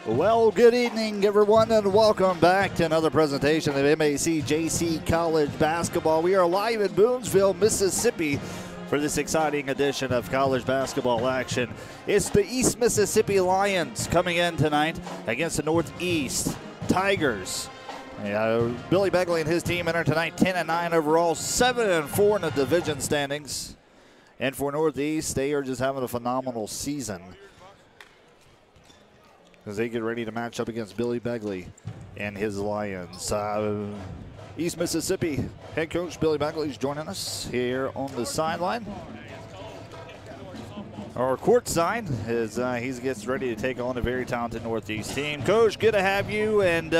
Well, good evening, everyone, and welcome back to another presentation of MAC JC College Basketball. We are live in Boonsville, Mississippi for this exciting edition of college basketball action. It's the East Mississippi Lions coming in tonight against the Northeast Tigers. Billy Begley and his team enter tonight 10-9 overall, 7-4 in the division standings. And for Northeast, they are just having a phenomenal season as they get ready to match up against Billy Begley and his Lions. East Mississippi head coach Billy Begley is joining us here on the sideline. Or court side as he gets ready to take on a very talented Northeast team. Coach, good to have you, and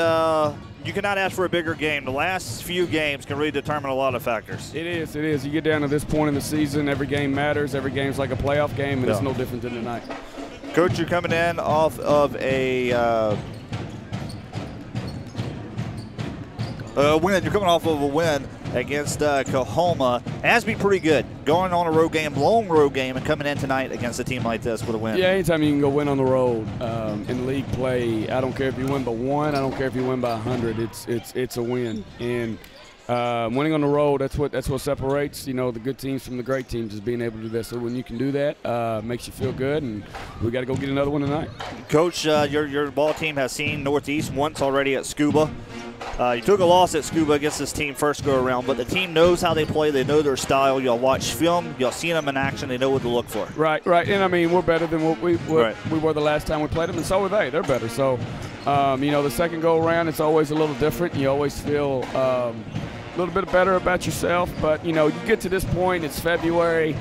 you cannot ask for a bigger game. The last few games can really determine a lot of factors. It is. You get down to this point in the season, every game matters. Every game's like a playoff game, and it's no different than tonight. Coach, you're coming in off of a win. You're coming off of a win against Coahoma. It has to be pretty good going on a road game, long road game, and coming in tonight against a team like this with a win. Yeah, anytime you can go win on the road in league play, I don't care if you win by 1, I don't care if you win by 100. It's a win. And winning on the road, that's what separates, the good teams from the great teams, is being able to do that. So when you can do that, makes you feel good, and we got to go get another one tonight. Coach, your ball team has seen Northeast once already at Scuba. You took a loss at Scuba against this team first go around, but the team knows how they play. They know their style. Y'all watch film. Y'all seen them in action. They know what to look for. Right. And, I mean, we're better than what we were the last time we played them, and so are they. They're better. So, the second go around, it's always a little different. You always feel a little bit better about yourself. But, you get to this point, it's February.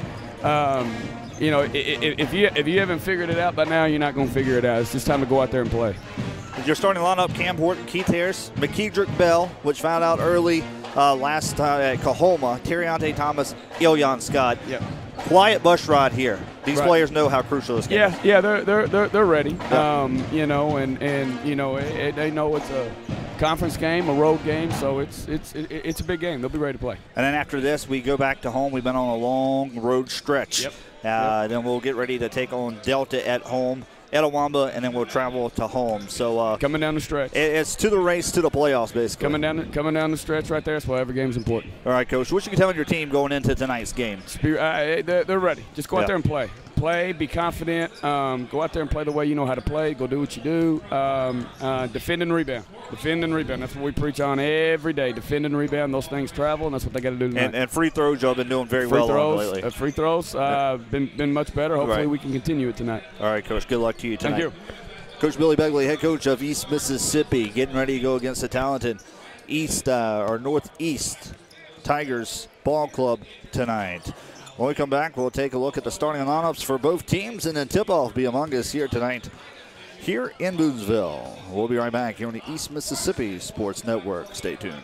If you haven't figured it out by now, you're not going to figure it out. It's just time to go out there and play. Your starting lineup: Cam Horton, Keith Harris, McKeedrick Bell, which found out early last time at Coahoma, Terriante Thomas, Ilyan Scott. Yep. Quiet bus ride here. These players know how crucial this game is. Yeah, they're ready. Yeah. They know it's a conference game, a road game, so it's a big game. They'll be ready to play. And then after this, we go back to home. We've been on a long road stretch. Yep. Then we'll get ready to take on Delta at home, Etowamba, and then we'll travel to home. So coming down the stretch, it's to the race to the playoffs, basically. Coming down the stretch right there. That's why every game's important. All right, Coach. What you can tell your team going into tonight's game? They're ready. Just go out there and play. Play, be confident. Go out there and play the way you know how to play. Go do what you do. Defend and rebound. Defend and rebound. That's what we preach on every day. Defend and rebound. Those things travel, and that's what they got to do tonight. And free throws, y'all been doing very well lately. Free throws, been much better. Hopefully we can continue it tonight. All right, Coach. Good luck to you tonight. Thank you. Coach Billy Begley, head coach of East Mississippi, getting ready to go against the talented Northeast Tigers Ball Club tonight. When we come back, we'll take a look at the starting lineups for both teams, and then tip-off be among us here tonight here in Boonsville. We'll be right back here on the East Mississippi Sports Network. Stay tuned.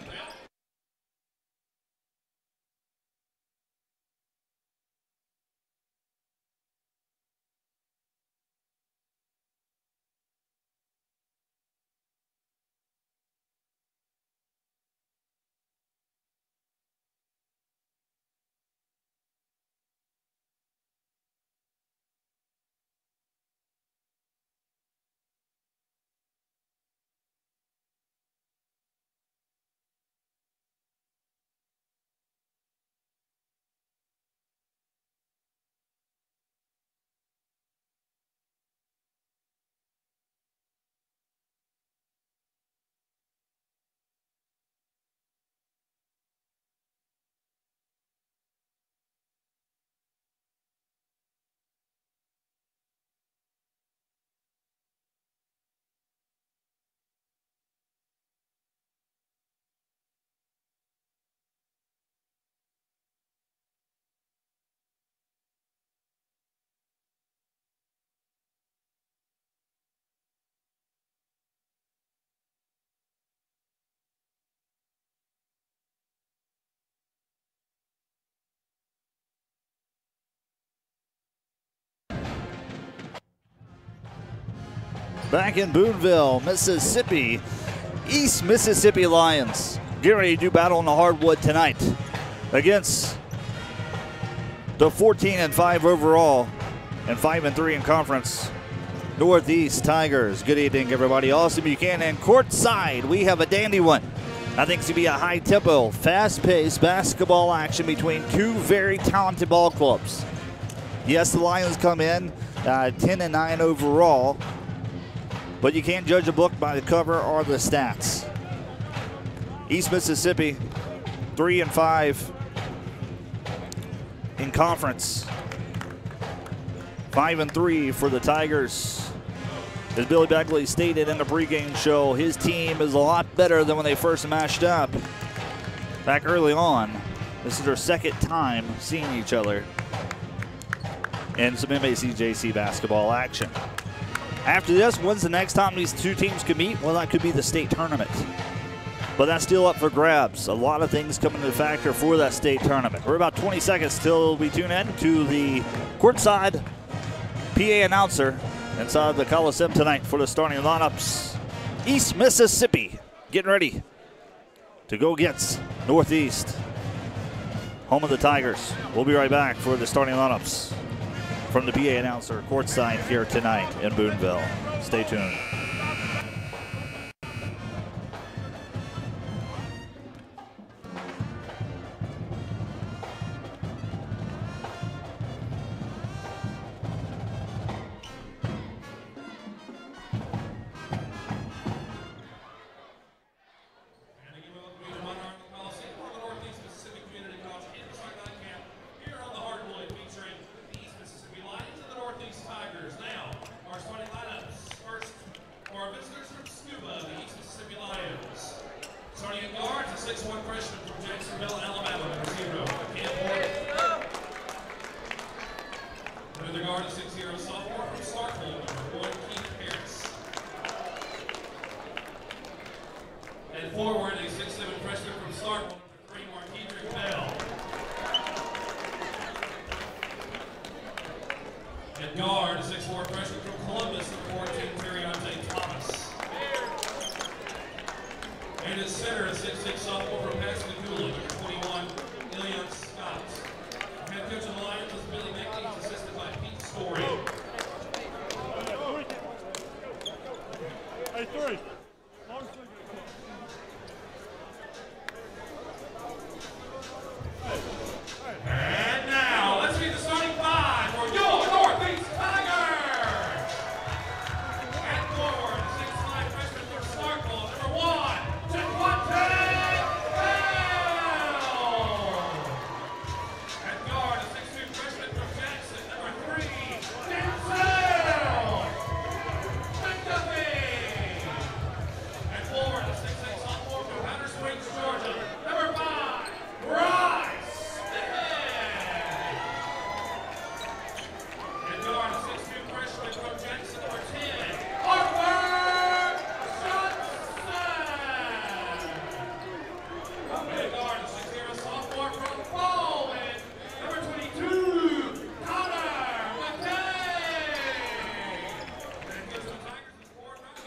Back in Boonville, Mississippi, East Mississippi Lions getting ready to do battle on the hardwood tonight against the 14-5 overall and 5-3 in conference Northeast Tigers. Good evening, everybody. Austin Buchanan courtside. We have a dandy one. I think it's going to be a high-tempo, fast-paced basketball action between two very talented ball clubs. Yes, the Lions come in 10-9 overall, but you can't judge a book by the cover or the stats. East Mississippi, 3-5 in conference. 5-3 for the Tigers. As Billy Beckley stated in the pregame show, his team is a lot better than when they first matched up back early on. This is their second time seeing each other in some MACJC basketball action. After this, when's the next time these two teams could meet? Well, that could be the state tournament. But that's still up for grabs. A lot of things come into factor for that state tournament. We're about 20 seconds till we tune in to the courtside PA announcer inside the Coliseum tonight for the starting lineups. East Mississippi getting ready to go against Northeast, home of the Tigers. We'll be right back for the starting lineups from the PA announcer courtside here tonight in Boonville. Stay tuned.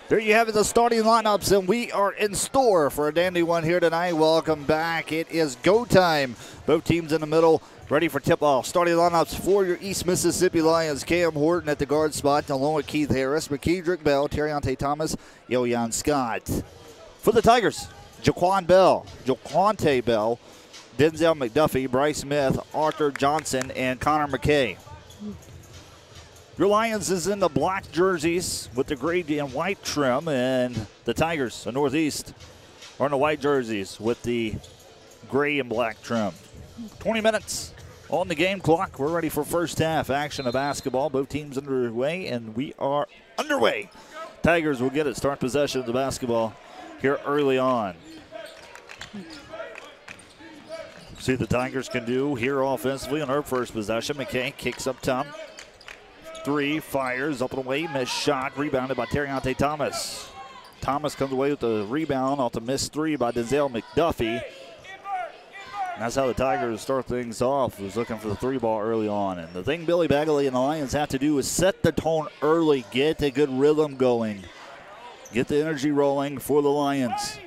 There you have it, the starting lineups, and we are in store for a dandy one here tonight. Welcome back. It is go time. Both teams in the middle, ready for tip-off. Starting lineups for your East Mississippi Lions. Cam Horton at the guard spot, along with Keith Harris, McKedrick Bell, Terriante Thomas, Ilyan Scott. For the Tigers, Jaquan Bell, Jaquante Bell, Denzel McDuffie, Bryce Smith, Arthur Johnson, and Connor McKay. Your Lions is in the black jerseys with the gray and white trim, and the Tigers, the Northeast, are in the white jerseys with the gray and black trim. 20 minutes on the game clock. We're ready for first half action of basketball. Both teams underway, and we are underway. Tigers will get it, start possession of the basketball here early on. See what the Tigers can do here offensively on our first possession. McKay kicks up top. Three, fires up and away, missed shot, rebounded by Terriante Thomas. Thomas comes away with the rebound off the missed three by Denzel McDuffie. And that's how the Tigers start things off, was looking for the three ball early on. And the thing Billy Bagley and the Lions have to do is set the tone early, get a good rhythm going, get the energy rolling for the Lions.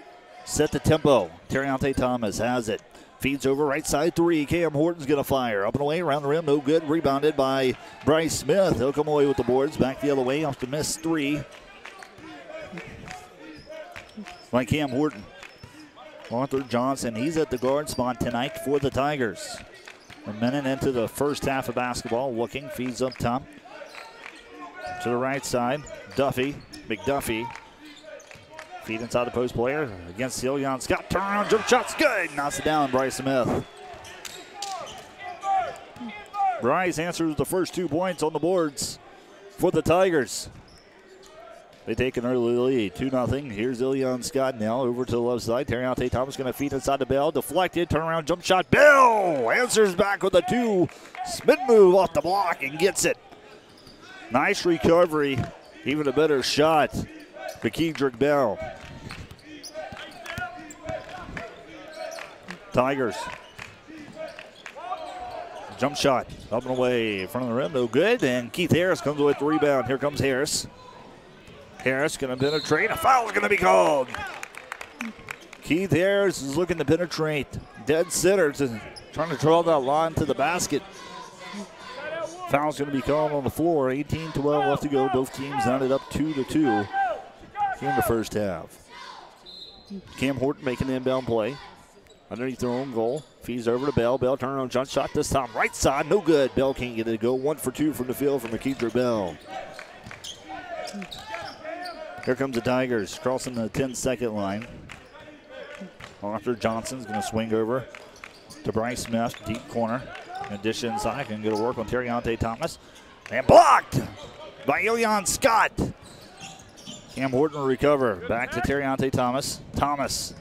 Set the tempo. Terriante Thomas has it. Feeds over right side three. Cam Horton's going to fire. Up and away, around the rim, no good. Rebounded by Bryce Smith. He'll come away with the boards. Back the other way, off to miss three by Cam Horton. Arthur Johnson, he's at the guard spot tonight for the Tigers. A minute into the first half of basketball. Looking, feeds up top to the right side. McDuffie. Feed inside the post player against Ilion Scott. Turnaround jump shot's good. Knocks it down, Bryce Smith. Bryce answers the first 2 points on the boards for the Tigers. They take an early lead, 2-0. Here's Ilion Scott now over to the left side. Terriante Thomas going to feed inside the Bell. Deflected, turnaround jump shot. Bell answers back with a 2. Spin move off the block and gets it. Nice recovery. Even a better shot for Kedrick Bell. Tigers. Jump shot up and away in front of the rim, no good. And Keith Harris comes away with the rebound. Here comes Harris. Harris going to penetrate. A foul is going to be called. Keith Harris is looking to penetrate. Dead center, trying to draw that line to the basket. Foul's going to be called on the floor. 18-12 left to go. Both teams knotted up 2-2 in the first half. Cam Horton making the inbound play. Underneath their own goal. Feeds over to Bell. Bell turn on jump shot this time. Right side, no good. Bell can't get it to go. 1 for 2 from the field from Kedrick Bell. Here comes the Tigers crossing the 10-second line. Arthur Johnson's going to swing over to Bryce Smith, deep corner. In addition, inside can go to work on Terriante Thomas. And blocked by Ilion Scott. Cam Horton will recover. Back to Terriante Thomas. Thomas,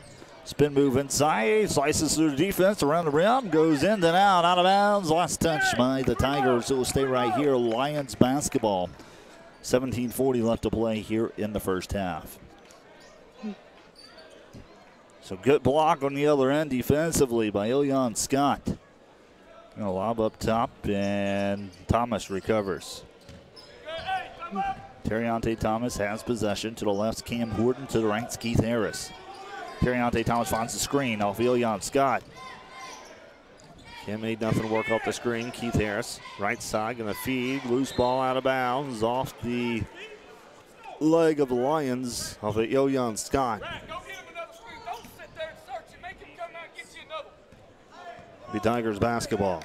spin move inside, slices through the defense around the rim, goes in and out of bounds. Last touch by the Tigers. It will stay right here. Lions basketball. 17:40 left to play here in the first half. So good block on the other end defensively by Ilion Scott. Gonna lob up top, and Thomas recovers. Terriante Thomas has possession. To the left, Cam Horton. To the right, Keith Harris. Terriante Thomas finds the screen off Ilion Scott. Cam made nothing to work off the screen. Keith Harris, right side, gonna feed. Loose ball out of bounds off the leg of the Lions off of Ilion Scott. The Tigers basketball.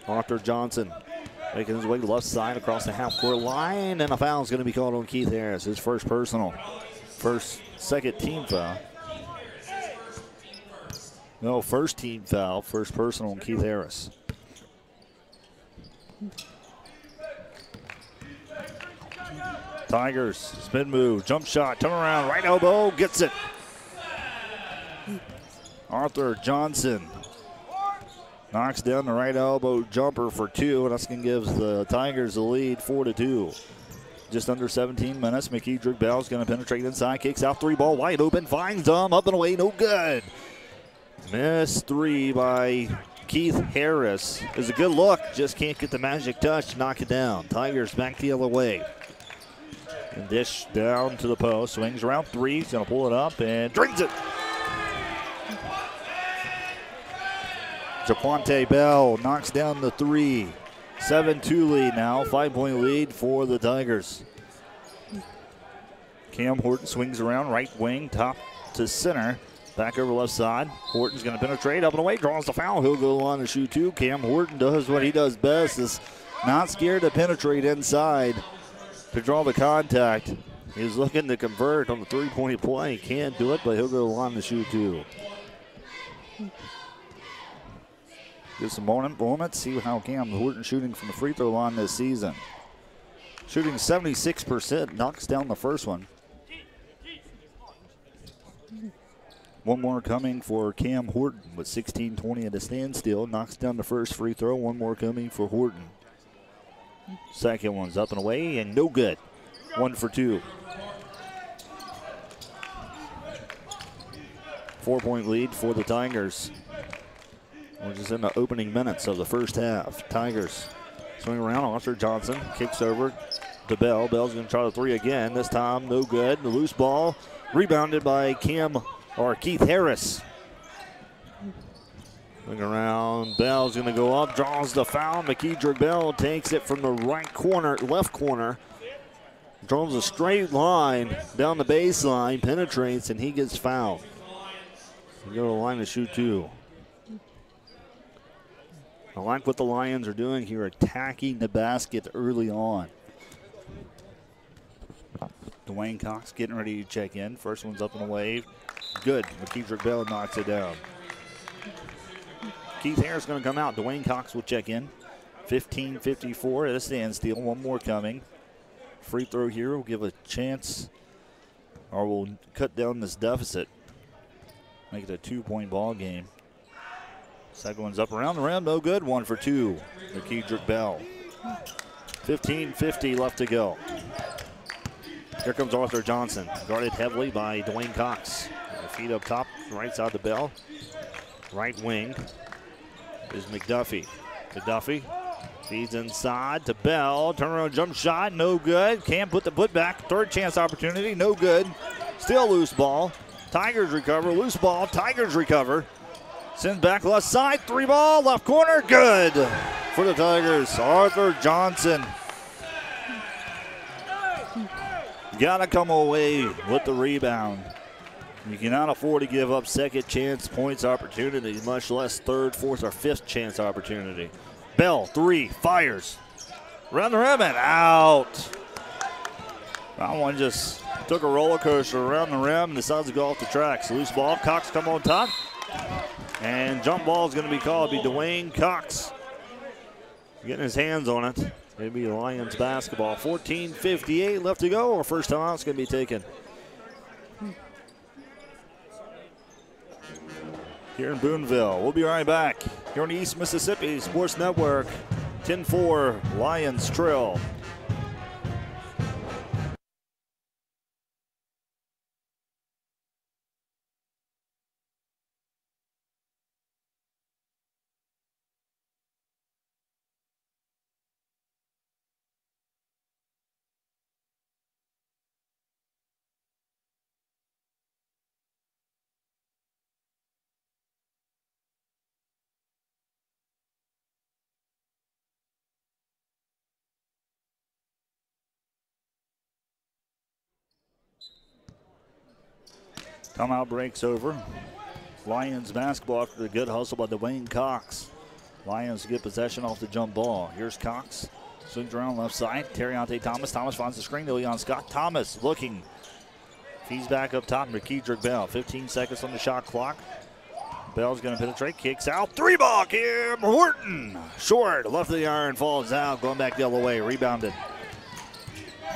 Arthur Johnson making his way to the left side across the half-court line, and a foul is going to be called on Keith Harris. His first personal. Second team foul. No, first team foul. First personal on Keith Harris. Tigers, spin move, jump shot, turn around, right elbow, gets it. Arthur Johnson knocks down the right elbow jumper for 2, and that's going to give the Tigers the lead 4-2. Just under 17 minutes. McKedrick Bell's going to penetrate inside, kicks out 3 ball wide open, finds them, up and away, no good. Missed 3 by Keith Harris. Is a good look, just can't get the magic touch, knock it down. Tigers back the other way. And dish down to the post, swings around 3, he's going to pull it up and drains it. Jaquante Bell knocks down the 3. 7-2 lead now, 5-point lead for the Tigers. Cam Horton swings around right wing, top to center. Back over left side. Horton's going to penetrate up and away, draws the foul. He'll go on to shoot 2. Cam Horton does what he does best, is not scared to penetrate inside to draw the contact. He's looking to convert on the 3-point play. Can't do it, but he'll go on to shoot 2. Give some moments, see how Cam Horton shooting from the free throw line this season. Shooting 76%, knocks down the first one. One more coming for Cam Horton with 16:20 at a standstill. Knocks down the first free throw. One more coming for Horton. Second one's up and away and no good. 1 for 2. 4-point lead for the Tigers. We're just in the opening minutes of the first half. Tigers swing around. Arthur Johnson kicks over to Bell. Bell's going to try the 3 again. This time, no good. The loose ball rebounded by Keith Harris. Look around. Bell's going to go up, draws the foul. McKeedrick Bell takes it from the right corner, left corner. Draws a straight line down the baseline, penetrates, and he gets fouled. We go to the line to shoot two. I like what the Lions are doing here, attacking the basket early on. Dwayne Cox getting ready to check in. First one's up and away. Good. McKeedrick Bell knocks it down. Keith Harris going to come out. Dwayne Cox will check in. 15:54 at a standstill. One more coming. Free throw here will give a chance, or we'll cut down this deficit. Make it a 2-point ball game. Second one's up around the rim. No good. 1 for 2. McKeedrick Bell. 15:50 left to go. Here comes Arthur Johnson, guarded heavily by Dwayne Cox. Feet up top, right side of Bell. Right wing is McDuffie. McDuffie feeds inside to Bell. Turnaround jump shot, no good. Can't put the putback. Third chance opportunity, no good. Still loose ball. Tigers recover, loose ball. Tigers recover. Sends back left side, 3 ball, left corner, good for the Tigers. Arthur Johnson. Gotta come away with the rebound. You cannot afford to give up second chance points opportunity, much less third, fourth, or fifth chance opportunity. Bell, 3, fires. Around the rim and out. That one just took a roller coaster around the rim and decides to go off the tracks. Loose ball, Cox come on top. And jump ball is going to be called. It'll be Dwayne Cox getting his hands on it. Maybe Lions basketball. 14:58 left to go. Our first time out's going to be taken. Here in Boonville. We'll be right back here on the East Mississippi Sports Network. 10-4 Lions trail. Timeout breaks over. Lions basketball after the good hustle by Dwayne Cox. Lions get possession off the jump ball. Here's Cox. Swings around left side. Terriante Thomas. Thomas finds the screen to Leon Scott. Thomas looking. Feeds back up top. McKeedrick Bell. 15 seconds on the shot clock. Bell's going to penetrate. Kicks out. 3 ball. Kim Horton. Short. Left of the iron. Falls out. Going back the other way. Rebounded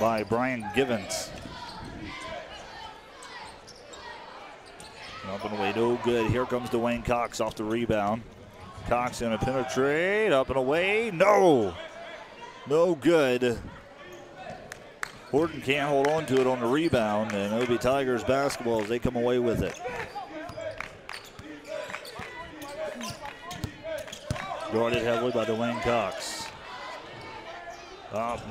by Brian Givens. Up and away, no good. Here comes Dwayne Cox off the rebound. Cox going to penetrate, up and away, no good. Horton can't hold on to it on the rebound, and it'll be Tigers basketball as they come away with it. Guarded heavily by Dwayne Cox.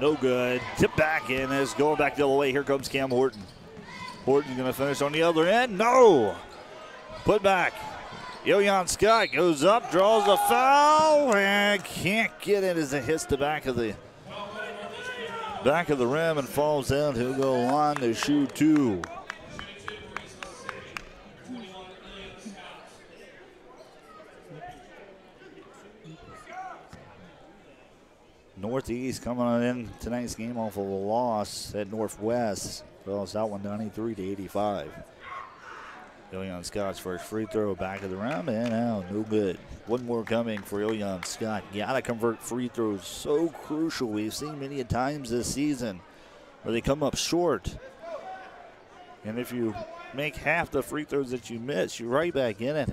No good. Tip back in as going back the other way. Here comes Cam Horton. Horton's going to finish on the other end. No. Put back. Yoyan Scott goes up, draws a foul, and can't get it as it hits the back of the rim and falls out. He'll go on to shoot 2. Northeast coming on in tonight's game off of a loss at Northwest. Draws that one 93-85. Yoyan Scott's first free throw, back of the rim and out, no good. One more coming for Yoyan Scott. Gotta convert free throws, so crucial. We've seen many times this season where they come up short. And if you make half the free throws that you miss, you're right back in it.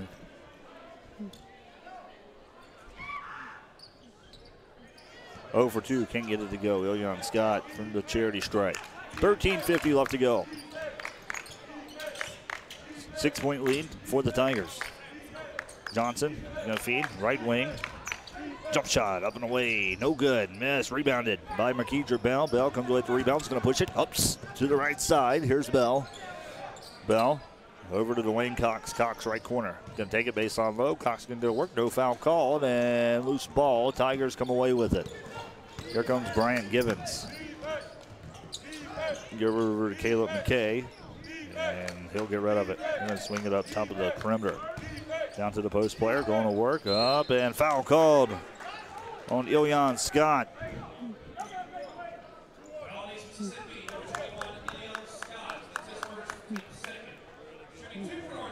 0 for 2, can't get it to go. Yoyan Scott from the charity strike. 13:50 left to go. 6-point lead for the Tigers. Johnson going to feed, right wing. Jump shot, up and away, no good. Miss, rebounded by McKeedrick Bell. Bell comes away with the rebound, going to push it up to the right side. Here's Bell. Bell Over to Dwayne Cox. Cox right corner. Going to take it baseline low. Cox going to do work. No foul called. And loose ball. Tigers come away with it. Here comes Bryant Givens. Give over to Caleb McKay. And he'll get rid of it. He's going to swing it up top of the perimeter. Down to the post player. Going to work. Up and foul called on Ilyan Scott.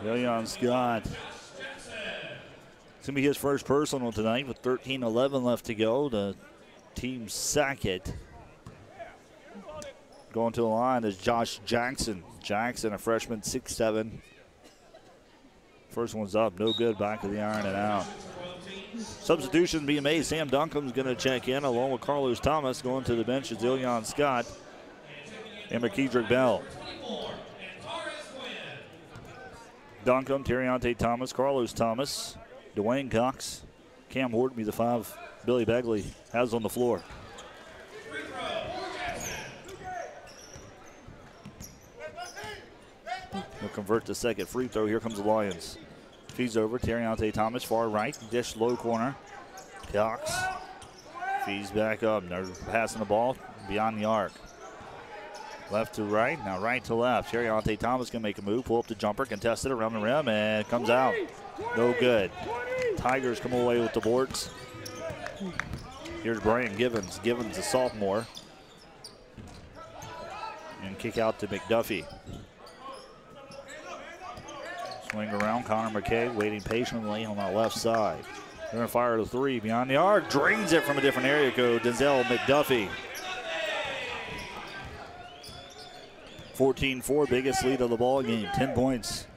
Ilyan Scott. It's going to be his first personal tonight with 13-11 left to go. The team's second. Going to the line is Josh Jackson. Jackson, a freshman, 6'7". First one's up, no good, back of the iron and out. Substitution being made. Sam Duncan's going to check in along with Carlos Thomas. Going to the bench is Ilyan Scott and McKedrick Bell. Duncombe, Terriante Thomas, Carlos Thomas, Dwayne Cox, Cam Horton be the five Billy Begley has on the floor. He'll convert the second free throw. Here comes the Lions. Feeds over, Terriante Thomas, far right, dish low corner. Cox feeds back up. They're passing the ball beyond the arc. Left to right, now right to left. Terriante Thomas can make a move, pull up the jumper, contested around the rim, and comes out. No good. Tigers come away with the boards. Here's Brian Givens. Givens, a sophomore. And kick out to McDuffie. Swing around, Connor McKay waiting patiently on that left side. They're going to fire the three beyond the arc. Drains it from a different area code. Denzel McDuffie. 14-4, biggest lead of the ball game. 10 points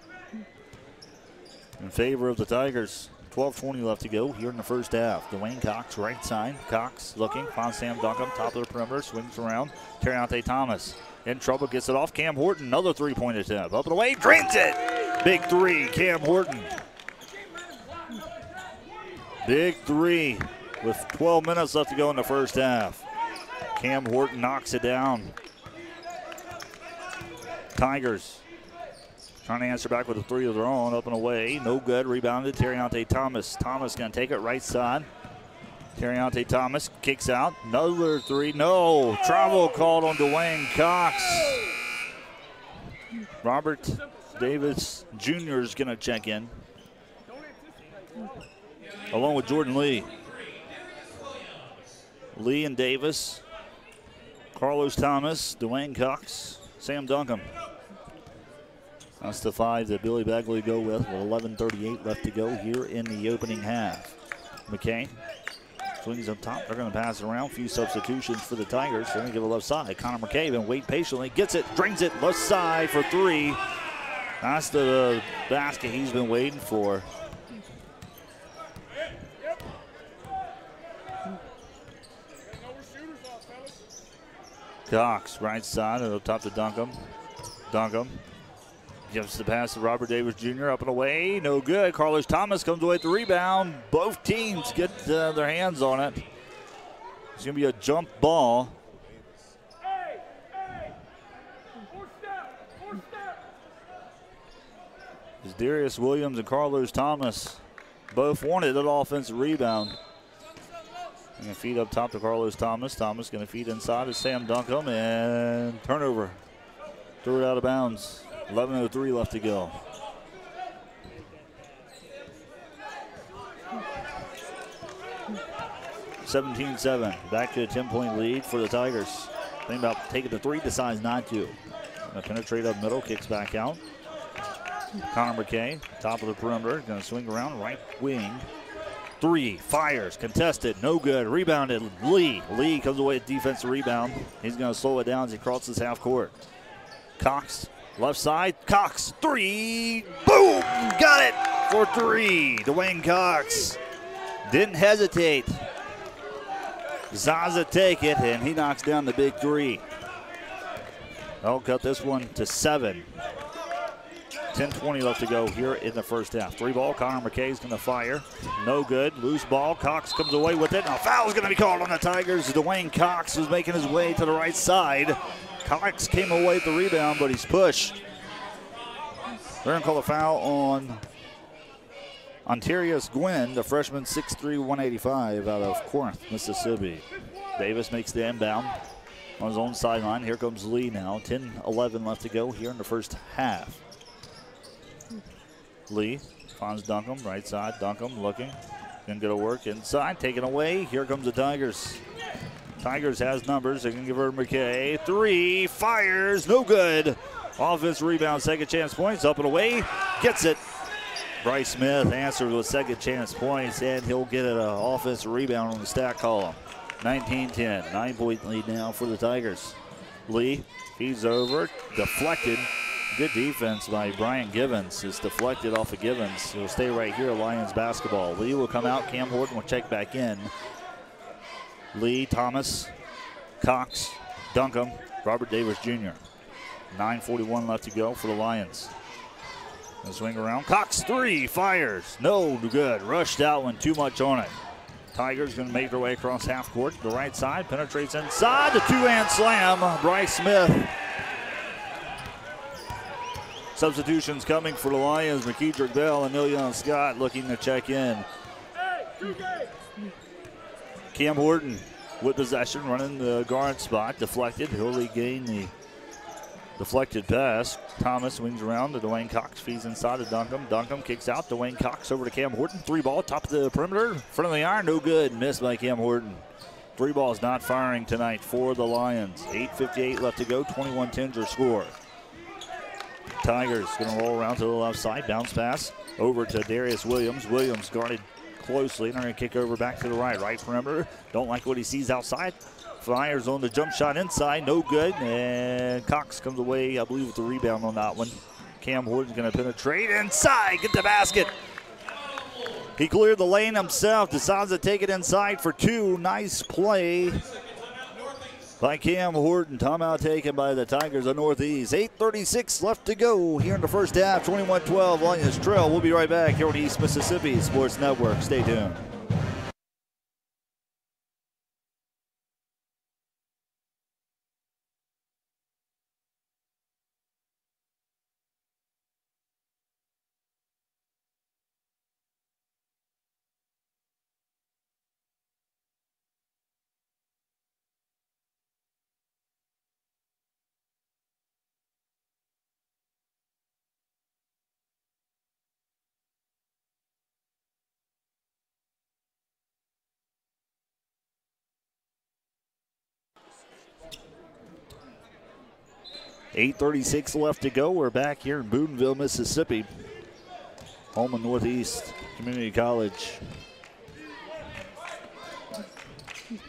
in favor of the Tigers. 12:20 left to go here in the first half. Dwayne Cox, right side. Cox looking, finds Sam Duncombe, top of the perimeter, swings around. Terriante Thomas in trouble, gets it off. Cam Horton, another three-point attempt. Up and away, drains it. Big three, Cam Horton. Big three with 12 minutes left to go in the first half. Cam Horton knocks it down. Tigers trying to answer back with a three of their own, up and away. No good, rebounded, Terriante Thomas. Thomas going to take it right side. Terriante Thomas kicks out, another three, no. Travel called on Dwayne Cox. Robert Davis Jr. is going to check in, along with Jordan Lee. Lee and Davis, Carlos Thomas, Dwayne Cox, Sam Duncombe. That's the five that Billy Begley go with 11:38 left to go here in the opening half. McKay swings up top. They're going to pass it around. A few substitutions for the Tigers. They're going to give it left side. Connor McKay then wait patiently. Gets it, drains it, left side for three. That's the basket he's been waiting for. Cox, right side, up top to Duncombe. Duncombe gives the pass to Robert Davis Jr. up and away. No good. Carlos Thomas comes away with the rebound. Both teams get their hands on it. It's going to be a jump ball. As Darius Williams and Carlos Thomas both wanted that offensive rebound. Going to feed up top to Carlos Thomas. Thomas going to feed inside to Sam Duncombe, and turnover. Threw it out of bounds. 11:03 left to go. (17-7). Back to a 10-point lead for the Tigers. Thinking about taking the three, decides not to. Going to penetrate up middle, kicks back out. Connor McKay, top of the perimeter, going to swing around, right wing. Three, fires, contested, no good, rebounded, Lee. Lee comes away with defensive rebound. He's going to slow it down as he crosses half court. Cox, left side, Cox, three, boom, got it for three. Dwayne Cox didn't hesitate. Zaza take it, and he knocks down the big three. They'll cut this one to 7. 10:20 left to go here in the first half. Three ball, Connor McKay is going to fire. No good. Loose ball. Cox comes away with it. Now foul is going to be called on the Tigers. Dwayne Cox was making his way to the right side. Cox came away with the rebound, but he's pushed. They're going to call a foul on Ontarius Gwynn, the freshman, 6'3", 185 out of Corinth, Mississippi. Davis makes the inbound on his own sideline. Here comes Lee now. 10-11 left to go here in the first half. Lee finds Duncombe, right side. Duncombe looking. Gonna go to work inside, taken away. Here comes the Tigers. Tigers has numbers. They're gonna give her to McKay. 3, fires, no good. Offense rebound, second chance points, up and away. Gets it. Bryce Smith answers with second chance points, and he'll get an offensive rebound on the stat column. 19-10, 9-point lead now for the Tigers. Lee feeds over, deflected. Good defense by Brian Givens. It's deflected off of Givens. He'll stay right here, Lions basketball. Lee will come out. Cam Horton will check back in. Lee, Thomas, Cox, Duncombe, Robert Davis Jr. 9:41 left to go for the Lions. They'll swing around. Cox, 3, fires. No good. Rushed out one, too much on it. Tigers going to make their way across half court to the right side. Penetrates inside. The two-hand slam. Bryce Smith. Substitutions coming for the Lions. McKeedrick Bell and Million Scott looking to check in. Cam Horton with possession, running the guard spot. Deflected. He'll regain the deflected pass. Thomas wings around to Dwayne Cox. Feeds inside to Duncombe. Duncombe kicks out. Dwayne Cox over to Cam Horton. 3-ball, top of the perimeter. Front of the iron, no good. Missed by Cam Horton. 3-ball's not firing tonight for the Lions. 8:58 left to go. 21-10 your score. Tigers going to roll around to the left side. Bounce pass over to Darius Williams. Williams guarded closely. And they're going to kick over back to the right. Right perimeter. Don't like what he sees outside. Fires on the jump shot inside. No good. And Cox comes away, I believe, with the rebound on that one. Cam Horton's going to penetrate inside. Get the basket. He cleared the lane himself. Decides to take it inside for 2. Nice play by Cam Horton. Timeout taken by the Tigers of Northeast. 8:36 left to go here in the first half. 21-12 Lions trail. We'll be right back here on East Mississippi Sports Network. Stay tuned. .36 left to go. We're back here in Boonville, Mississippi. Home of Northeast Community College.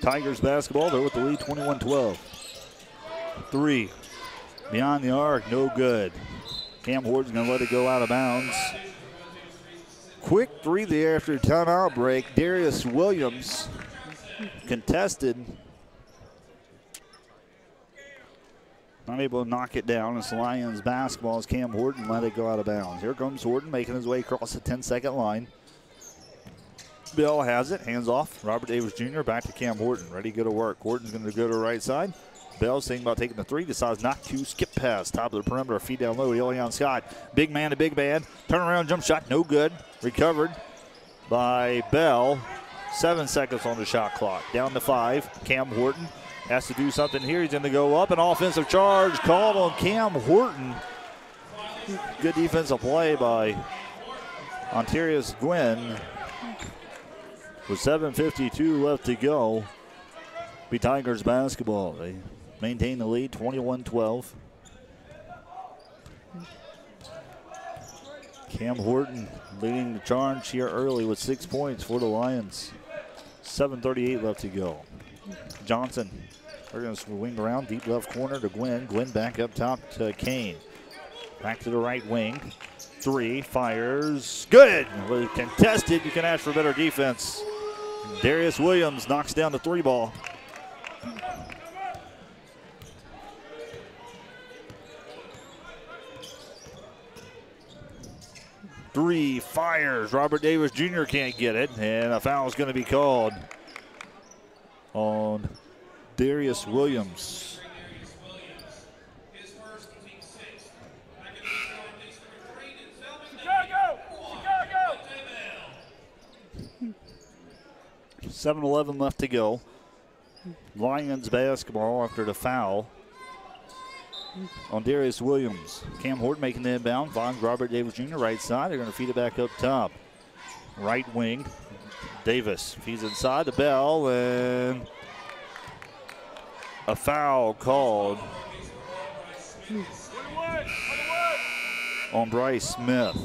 Tigers basketball, they're with the lead 21-12. 3. Beyond the arc, no good. Cam Horton's going to let it go out of bounds. Quick 3 there after timeout break. Darius Williams contested. Not able to knock it down. It's Lions basketball as Cam Horton let it go out of bounds. Here comes Horton making his way across the 10-second line. Bell has it. Hands off. Robert Davis Jr. back to Cam Horton. Ready to go to work. Horton's going to go to the right side. Bell's thinking about taking the 3. Decides not to. Skip pass. Top of the perimeter. Feed down low. Elion Scott. Big man to big man. Turn around jump shot. No good. Recovered by Bell. 7 seconds on the shot clock. Down to 5. Cam Horton has to do something here. He's going to go up. An offensive charge called on Cam Horton. Good defensive play by Ontarius Gwynn. With 7:52 left to go, be Tigers basketball. They maintain the lead, 21-12. Cam Horton leading the charge here early with 6 points for the Lions. 7:38 left to go. Johnson, they're going to swing around deep left corner to Gwynn. Gwynn back up top to Kane. Back to the right wing. 3, fires, good. With contested, you can ask for better defense. Darius Williams knocks down the 3-ball. Three, fires. Robert Davis Jr. can't get it, and a foul is going to be called on Darius Williams. 7:11 left to go. Lions basketball after the foul on Darius Williams. Cam Horton making the inbound. Vaughn Robert Davis Jr. right side. They're going to feed it back up top. Right wing. Davis feeds inside the bell, and a foul called on Bryce Smith.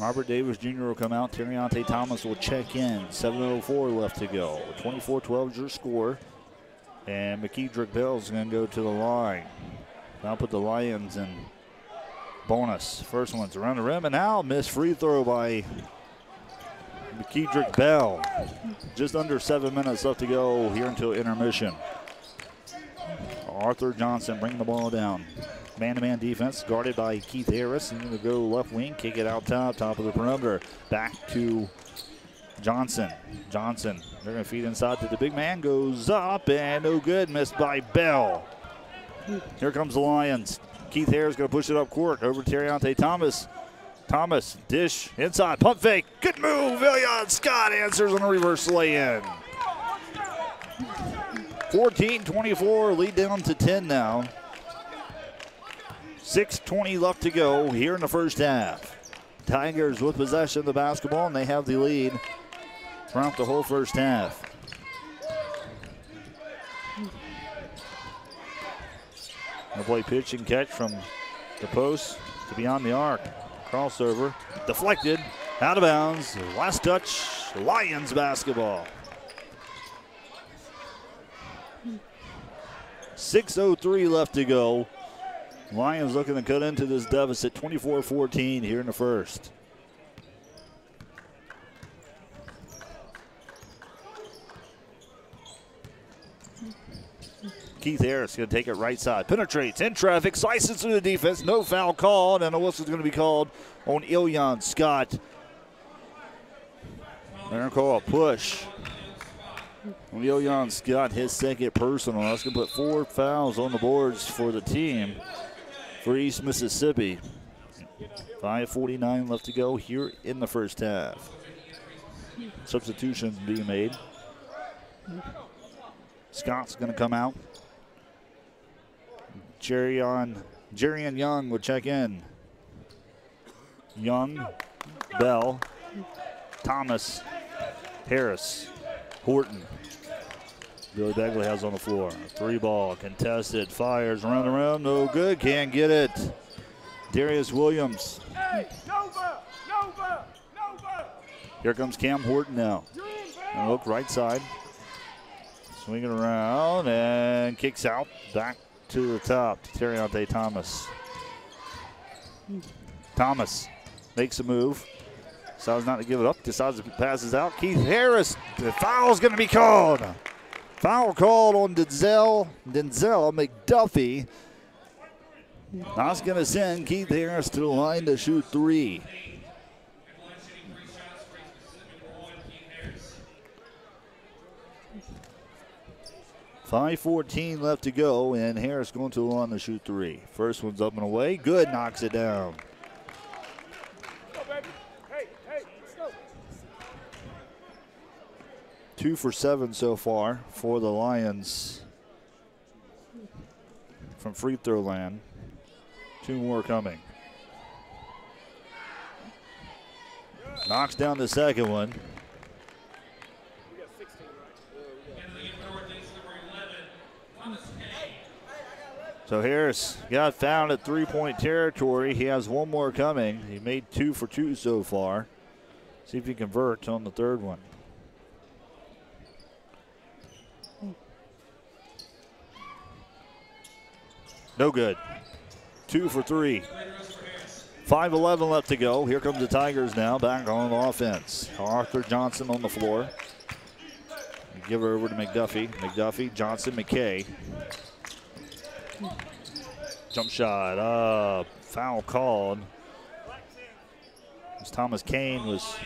Robert Davis Jr. will come out. Terriante Thomas will check in. 7:04 left to go. 24-12 is your score. And McKeedrick Bell's going to go to the line. Now put the Lions in bonus. First one's around the rim, and now missed free throw by McKeedrick Bell. Just under 7 minutes left to go here until intermission. Arthur Johnson bringing the ball down. Man-to-man defense guarded by Keith Harris. He's going to go left wing, kick it out top of the perimeter. Back to Johnson. Johnson, they're going to feed inside to the big man. Goes up and no good. Missed by Bell. Here comes the Lions. Keith Harris going to push it up court over to Terriante Thomas. Thomas, dish, inside, pump fake. Good move. Villian Scott answers on a reverse lay-in. 14-24, lead down to 10 now. 6:20 left to go here in the first half. Tigers with possession of the basketball, and they have the lead throughout the whole first half. They'll play pitch and catch from the post to beyond the arc. Crossover, deflected, out of bounds. Last touch, Lions basketball. 6:03 left to go. Lions looking to cut into this deficit, 24-14 here in the first. Keith Harris going to take it right side. Penetrates in traffic, slices through the defense. No foul called, and a whistle's going to be called on Ilyan Scott. They're going to call a push on Ilyan Scott, his second personal. That's going to put 4 fouls on the boards for the team for East Mississippi. 5:49 left to go here in the first half. Substitutions being made. Scott's going to come out. Jerian Young will check in. Young, Bell, Thomas, Harris, Horton. Billy Begley has on the floor. 3-ball, contested, fires around the rim, no good, can't get it. Darius Williams. Here comes Cam Horton now. And look right side. Swinging around and kicks out. Back to the top to Terriante Thomas. Thomas makes a move. Decides not to give it up. Decides to passes out. Keith Harris. The foul's going to be called. Foul called on Denzel McDuffie. That's going to send Keith Harris to the line to shoot 3. .5:14 left to go, and Harris going to the line to shoot 3. First one's up and away. Good, knocks it down. Let's go. 2 for 7 so far for the Lions from free throw land. 2 more coming. Knocks down the second one. So Harris got fouled at 3-point territory. He has 1 more coming. He made 2 for 2 so far. See if he converts on the third one. No good. 2 for 3. 5:11 left to go. Here comes the Tigers now, back on offense. Arthur Johnson on the floor. Give her over to McDuffie. McDuffie, Johnson, McKay. Jump shot. Foul called. As Thomas Kane was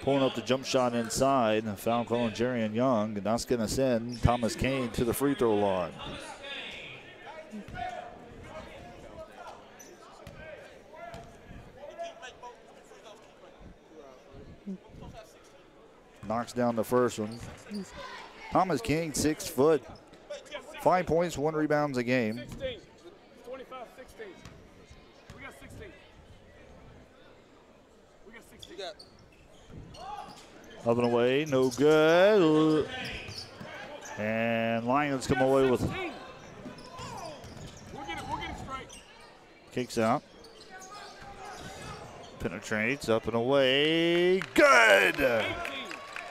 pulling up the jump shot inside. A foul call on Jerian Young, and that's going to send Thomas Kane to the free throw line. knocks down the first one. Thomas King, 6 foot. 5 points, 1 rebounds a game. 16. 25, 16. We got 16. We got 16. Up and away, no good. And Lions come away with. We'll get it straight. Kicks out. Penetrates, up and away. Good! 18.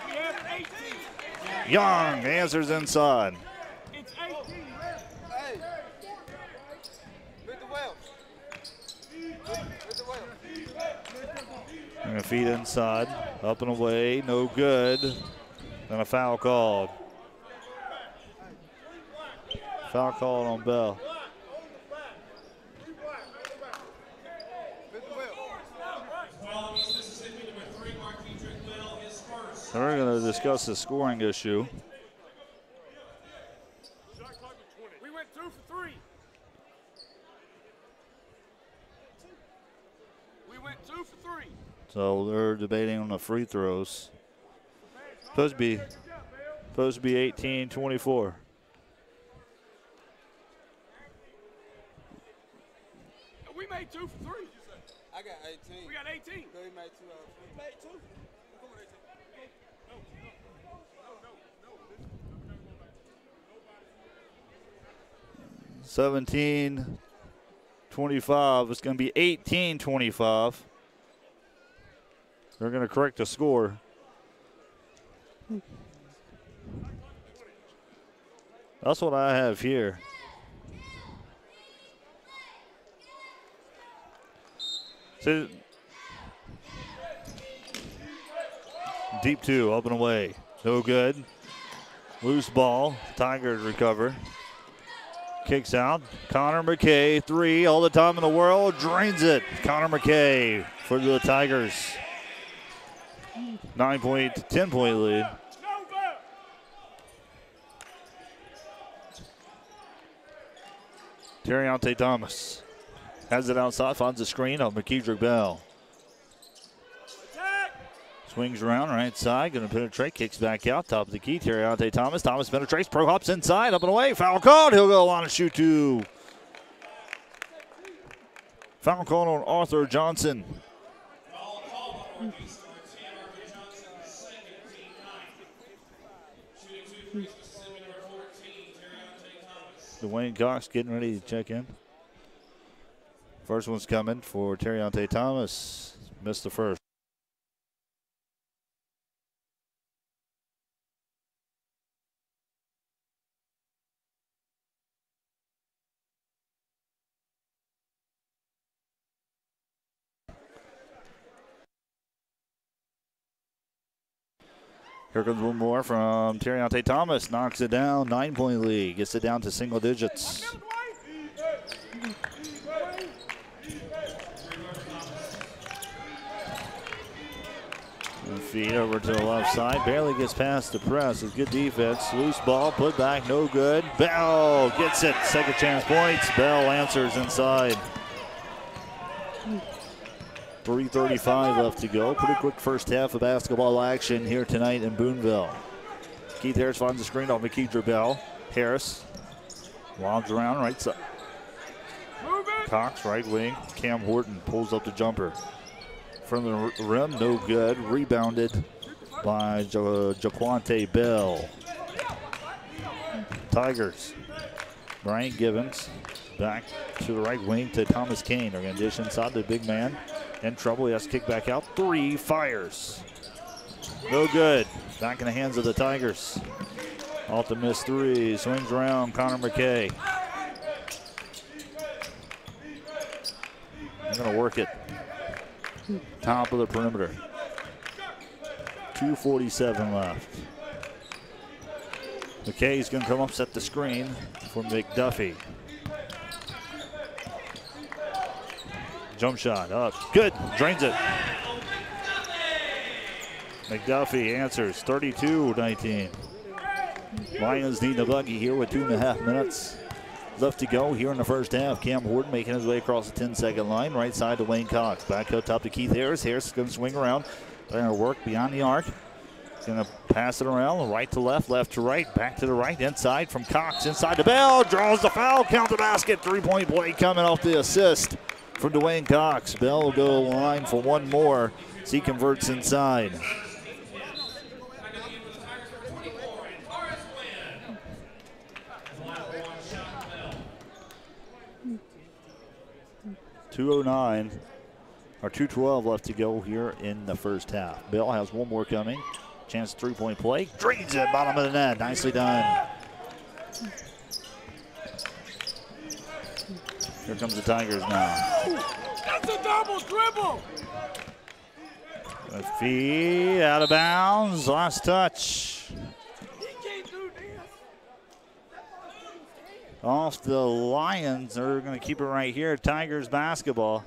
We have 18. Young answers inside. It's 18. Hey. With the well. With the well. And a feed inside. Up and away, no good. And a foul called. Foul called on Bell. So we're going to discuss the scoring issue. We went 2 for 3. We went 2 for 3. So they're debating on the free throws. Supposed to be 18-24. We made 2 for 3. I got 18. We got 18. So he made 2 out of 3. Made 2. Come on, 18. 17-25. It's going to be 18-25. They're going to correct the score. That's what I have here. So, deep 2, up and away. No good. Loose ball. Tigers recover. Kicks out. Connor McKay, 3, all the time in the world. Drains it. Connor McKay for the Tigers. 10-point lead. Terriante Thomas has it outside, finds the screen on McKeedrick Bell. Swings around right side, going to penetrate, kicks back out, top of the key. Terriante Thomas. Thomas penetrates, pro hops inside, up and away. Foul called. He'll go on and shoot 2. Foul called on Arthur Johnson. Dwayne Cox getting ready to check in. First one's coming for Terriante Thomas. Missed the first. Here comes one more from Terriante Thomas. Knocks it down. 9-point lead. Gets it down to single digits. And feed over to the left side. Barely gets past the press. It's good defense. Loose ball. Put back. No good. Bell gets it. Second chance points. Bell answers inside. 3:35 left to go. Pretty quick first half of basketball action here tonight in Boonville. Keith Harris finds the screen on McKeedrick Bell. Harris lobs around right side. Cox right wing. Cam Horton pulls up the jumper. From the rim, no good. Rebounded by Jaquante Bell. Tigers. Brian Givens back to the right wing to Thomas Kane. They're going to dish inside the big man. In trouble, he has to kick back out. 3, fires. No good. Back in the hands of the Tigers. Off the missed 3. Swings around, Connor McKay. They're going to work it. Top of the perimeter. 2:47 left. McKay's going to come up, set the screen for McDuffie. Jump shot up. Good. Drains it. McDuffie answers. 32-19. Lions need the buggy here with 2.5 minutes left to go here in the first half. Cam Horton making his way across the 10-second line. Right side to Wayne Cox. Back up top to Keith Harris. Harris is going to swing around. They're going to work beyond the arc. Going to pass it around, right to left, left to right, back to the right, inside from Cox, inside to Bell, draws the foul, count the basket, three-point play coming off the assist from Dwayne Cox. Bell will go to the line for one more as he converts inside. .209 or 2:12 left to go here in the first half. Bell has one more coming. Chance three-point play. Drains it, bottom of the net. Nicely done. Here comes the Tigers now. That's a double dribble. A feed out of bounds. Last touch. He can't do this. Off the Lions. They're going to keep it right here. Tigers basketball.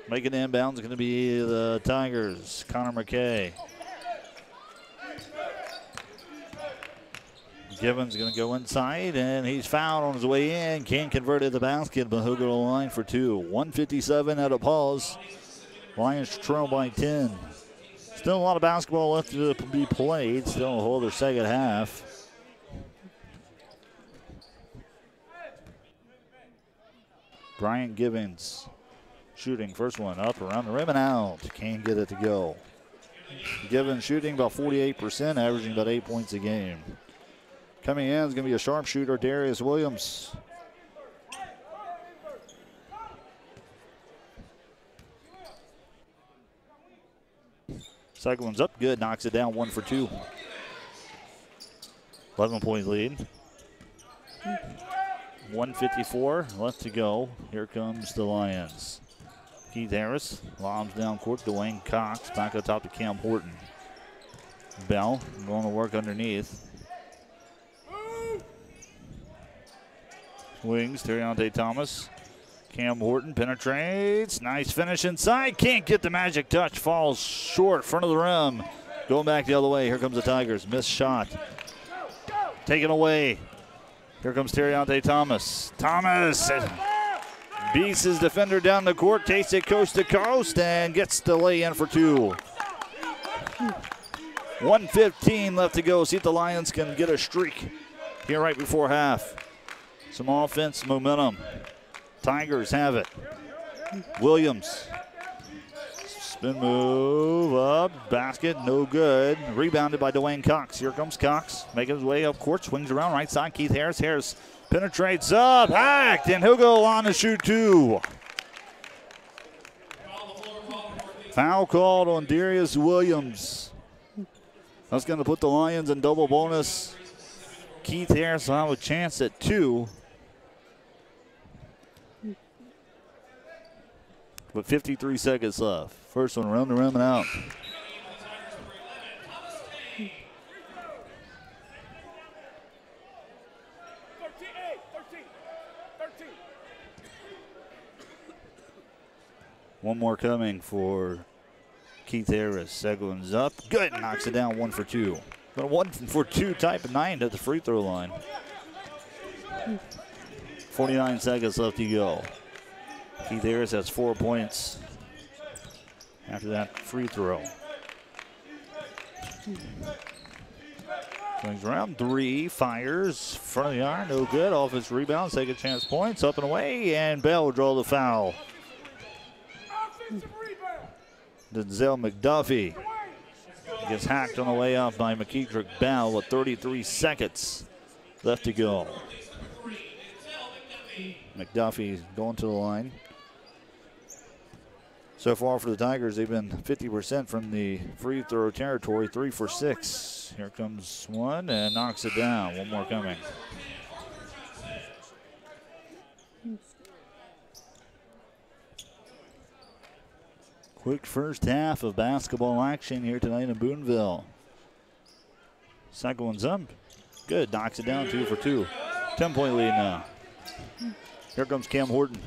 Making the inbounds is going to be the Tigers. Connor McKay. Givens going to go inside, and he's fouled on his way in. Can't convert it to the basket, but he'll go to the line for two. 1:57 at a pause. Lions trail by 10. Still a lot of basketball left to be played. Still a whole other second half. Bryant Givens shooting. First one up around the rim and out. Can't get it to go. Givens shooting about 48%, averaging about 8 points a game. Coming in is going to be a sharpshooter, Darius Williams. Second one's up, good, knocks it down, 1 for 2. 11-point lead. 1:54 left to go. Here comes the Lions. Keith Harris lobs down court. Dwayne Cox back up top to Cam Horton. Bell going to work underneath. Wings, Terriante Thomas. Cam Horton penetrates. Nice finish inside. Can't get the magic touch. Falls short, front of the rim. Going back the other way. Here comes the Tigers. Missed shot. Taken away. Here comes Terriante Thomas. Thomas beats his defender down the court. Takes it coast to coast and gets the lay in for two. 1:15 left to go. See if the Lions can get a streak here right before half. Some offense momentum. Tigers have it. Williams. Spin move up. Basket, no good. Rebounded by Dwayne Cox. Here comes Cox. Making his way up court. Swings around right side. Keith Harris. Harris penetrates up. Hacked. And he'll go on to shoot two. Foul called on Darius Williams. That's going to put the Lions in double bonus. Keith Harris will have a chance at two. But 53 seconds left. First one around the rim and out. One more coming for Keith Harris. Second one's up. Good. Knocks it down, 1 for 2. But a 1 for 2 type of 9 at the free throw line. 49 seconds left to go. Keith Harris has 4 points after that free throw. Swings around, 3, fires, front of the iron, no good. Off his rebound, second chance points, up and away, and Bell will draw the foul. Denzel McDuffie gets hacked on the way up by McKeedrick Bell with 33 seconds left to go. McDuffie going to the line. So far for the Tigers, they've been 50% from the free throw territory, 3 for 6. Here comes one and knocks it down. One more coming. Quick first half of basketball action here tonight in Boonville. Second one's up. Good, knocks it down, 2 for 2. 10-point lead now. Here comes Cam Horton.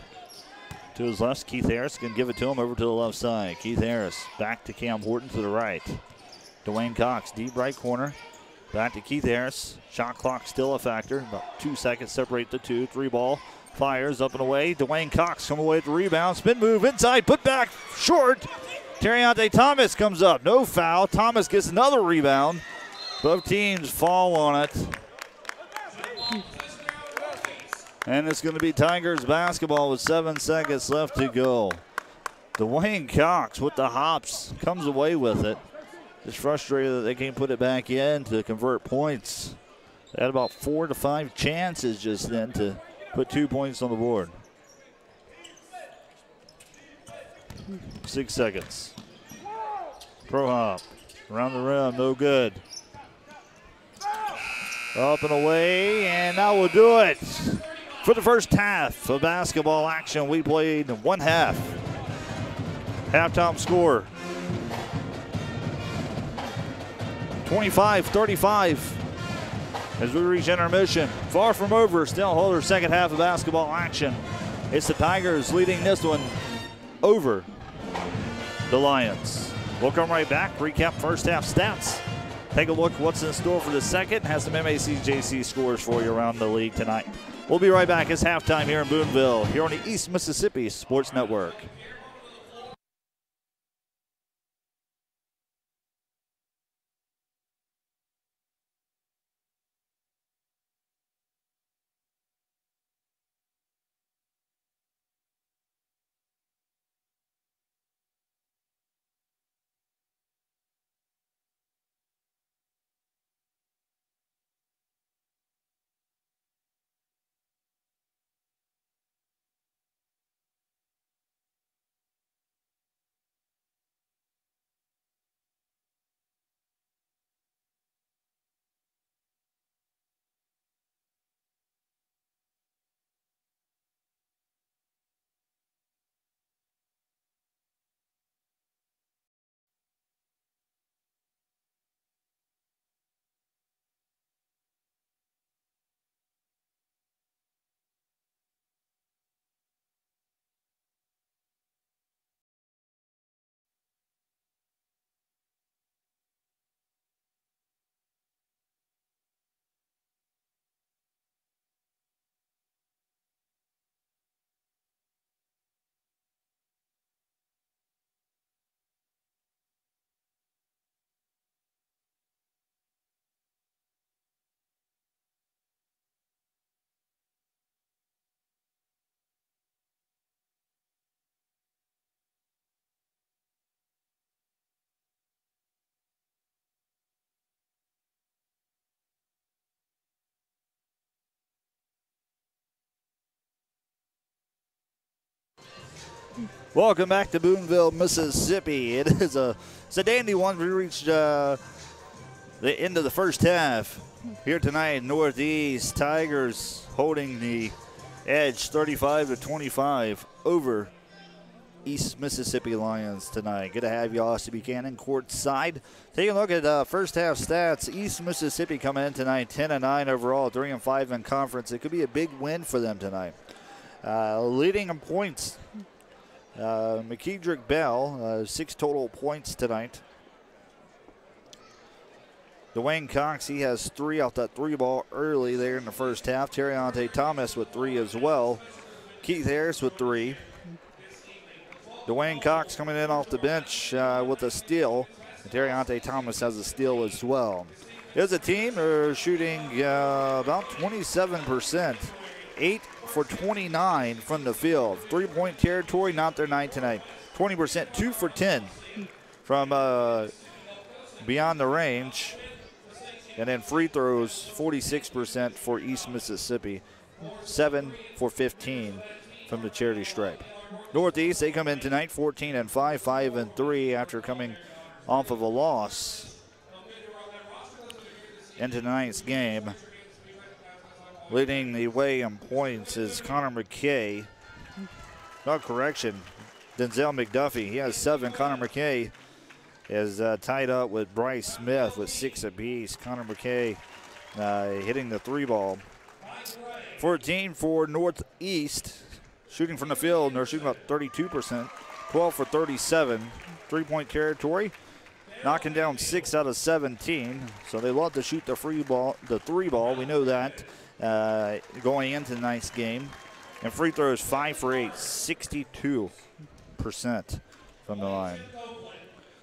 To his left, Keith Harris can give it to him over to the left side. Keith Harris back to Cam Horton to the right. Dwayne Cox, deep right corner. Back to Keith Harris. Shot clock still a factor. About 2 seconds separate the two. 3 ball. Fires up and away. Dwayne Cox come away with the rebound. Spin move inside. Put back short. Terriante Thomas comes up. No foul. Thomas gets another rebound. Both teams fall on it. And it's going to be Tigers basketball with 7 seconds left to go. Dwayne Cox with the hops comes away with it. Just frustrated that they can't put it back in to convert points. They had about 4 to 5 chances just then to put 2 points on the board. 6 seconds. Pro hop. Around the rim, no good. Up and away, and that will do it. For the first half of basketball action, we played 1 half. Halftime score 25-35 as we reach intermission. Far from over, still hold our second half of basketball action. It's the Tigers leading this one over the Lions. We'll come right back, recap first half stats, take a look what's in store for the second, has some MACJC scores for you around the league tonight. We'll be right back. It's halftime here in Boonville, here on the East Mississippi Sports Network. Welcome back to Boonville, Mississippi. It's a dandy one. We reached the end of the first half here tonight. Northeast Tigers holding the edge 35-25 over East Mississippi Lions tonight. Good to have you, Austin Buchanan, courtside. Taking a look at first half stats. East Mississippi coming in tonight 10-9 overall, 3-5 in conference. It could be a big win for them tonight. Leading in points. McKedrick Bell, 6 total points tonight. Dwayne Cox, he has 3 off that 3 ball early there in the first half. Terriante Thomas with 3 as well. Keith Harris with 3. Dwayne Cox coming in off the bench with a steal. And Terriante Thomas has a steal as well. There's a team that are shooting about 27%. 8 for 29 from the field. 3-point territory, not their night tonight. 20%, 2 for 10 from beyond the range. And then free throws, 46% for East Mississippi. 7 for 15 from the charity stripe. Northeast, they come in tonight 14-5, 5-3 after coming off of a loss into tonight's game. Leading the way in points is Connor McKay. No correction, Denzel McDuffie. He has 7. Connor McKay is tied up with Bryce Smith with 6 apiece. Connor McKay hitting the 3 ball. 14 for Northeast. Shooting from the field, they're shooting about 32%. 12 for 37. 3-point territory. Knocking down 6 out of 17. So they love to shoot the 3 ball. We know that. Going into tonight's game. And free throws 5 for 8, 62% from the line.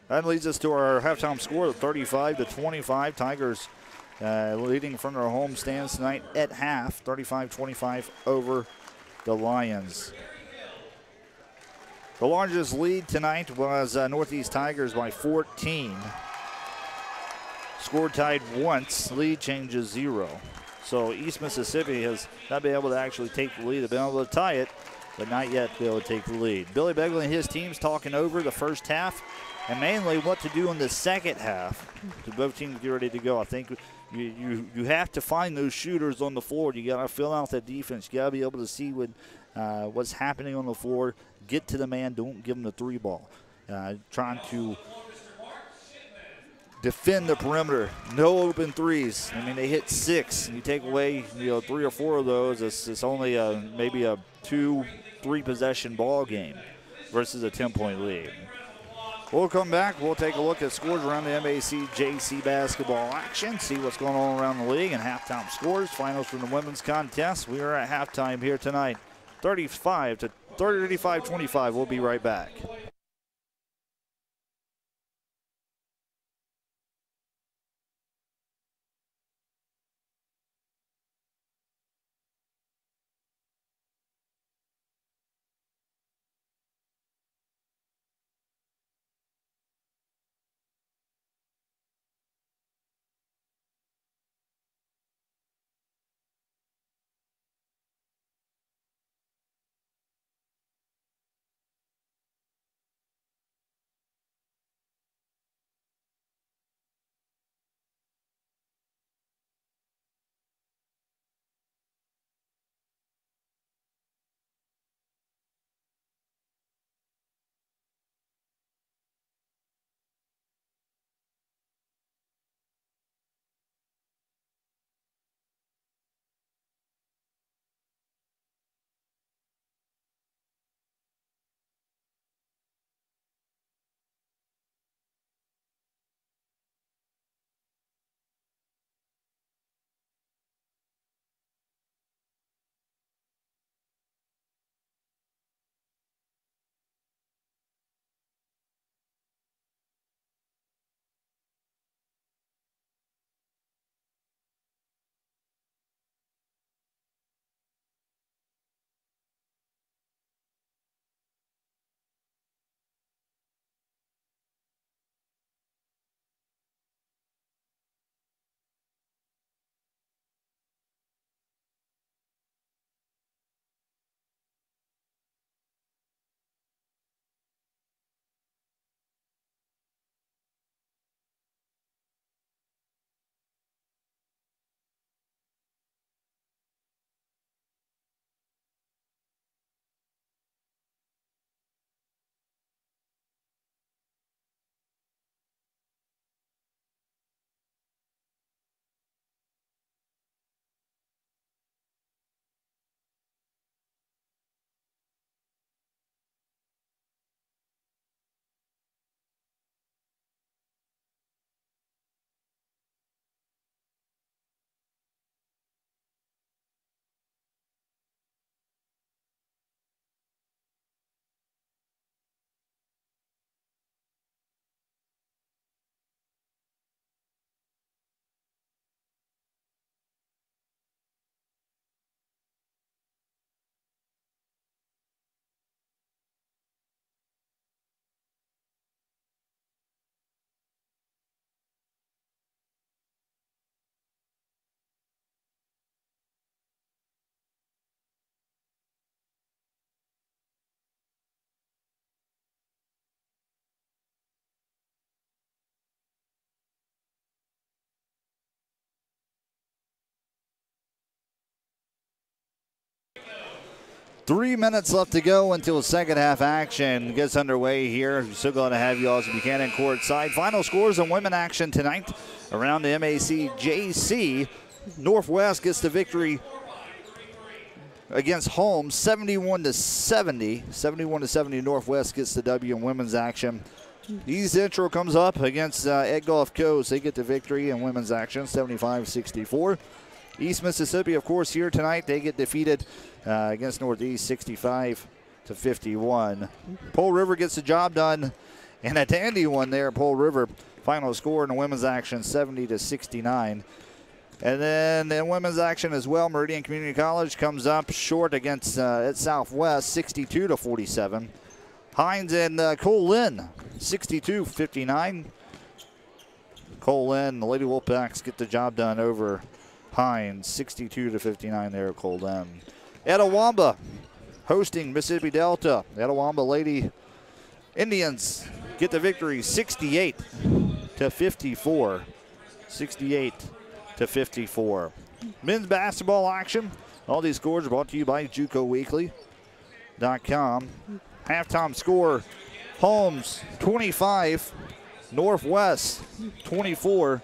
That leads us to our halftime score of 35-25. Tigers leading from their home stands tonight at half, 35-25 over the Lions. The largest lead tonight was Northeast Tigers by 14. Score tied once, lead changes 0. So East Mississippi has not been able to actually take the lead. They've been able to tie it, but not yet be able to take the lead. Billy Begley and his team's talking over the first half and mainly what to do in the second half to both teams get ready to go. I think you have to find those shooters on the floor. You got to fill out that defense. You got to be able to see what's happening on the floor. Get to the man. Don't give him the 3 ball. Trying to defend the perimeter. No open threes. I mean, they hit 6. You take away 3 or 4 of those. It's only maybe a 2-3 possession ball game versus a 10-point lead. We'll come back. We'll take a look at scores around the MAC JC basketball action, see what's going on around the league, and halftime scores, finals from the women's contest. We are at halftime here tonight, 35-25. We'll be right back. Three minutes left to go until second half action gets underway here. We're still going to have you Austin Buchanan courtside. Final scores in women action tonight around the MAC JC. Northwest gets the victory against Holmes, 71-70. 71-70. Northwest gets the W in women's action. East Central comes up against Ed Gulf Coast. They get the victory in women's action, 75-64. East Mississippi, of course, here tonight. They get defeated against Northeast 65-51. Pole River gets the job done, and a dandy one there, Pole River. Final score in the women's action, 70-69. And then in women's action as well, Meridian Community College comes up short against at Southwest, 62-47. Hines and Cole Lynn, 62-59. Cole Lynn, the Lady Wolfpacks get the job done over Hines, 62-59 there at Cole Lynn. Etowamba hosting Mississippi Delta. Etowamba Lady Indians get the victory, 68-54. 68-54. Men's basketball action. All these scores are brought to you by JUCOweekly.com. Halftime score, Holmes 25, Northwest 24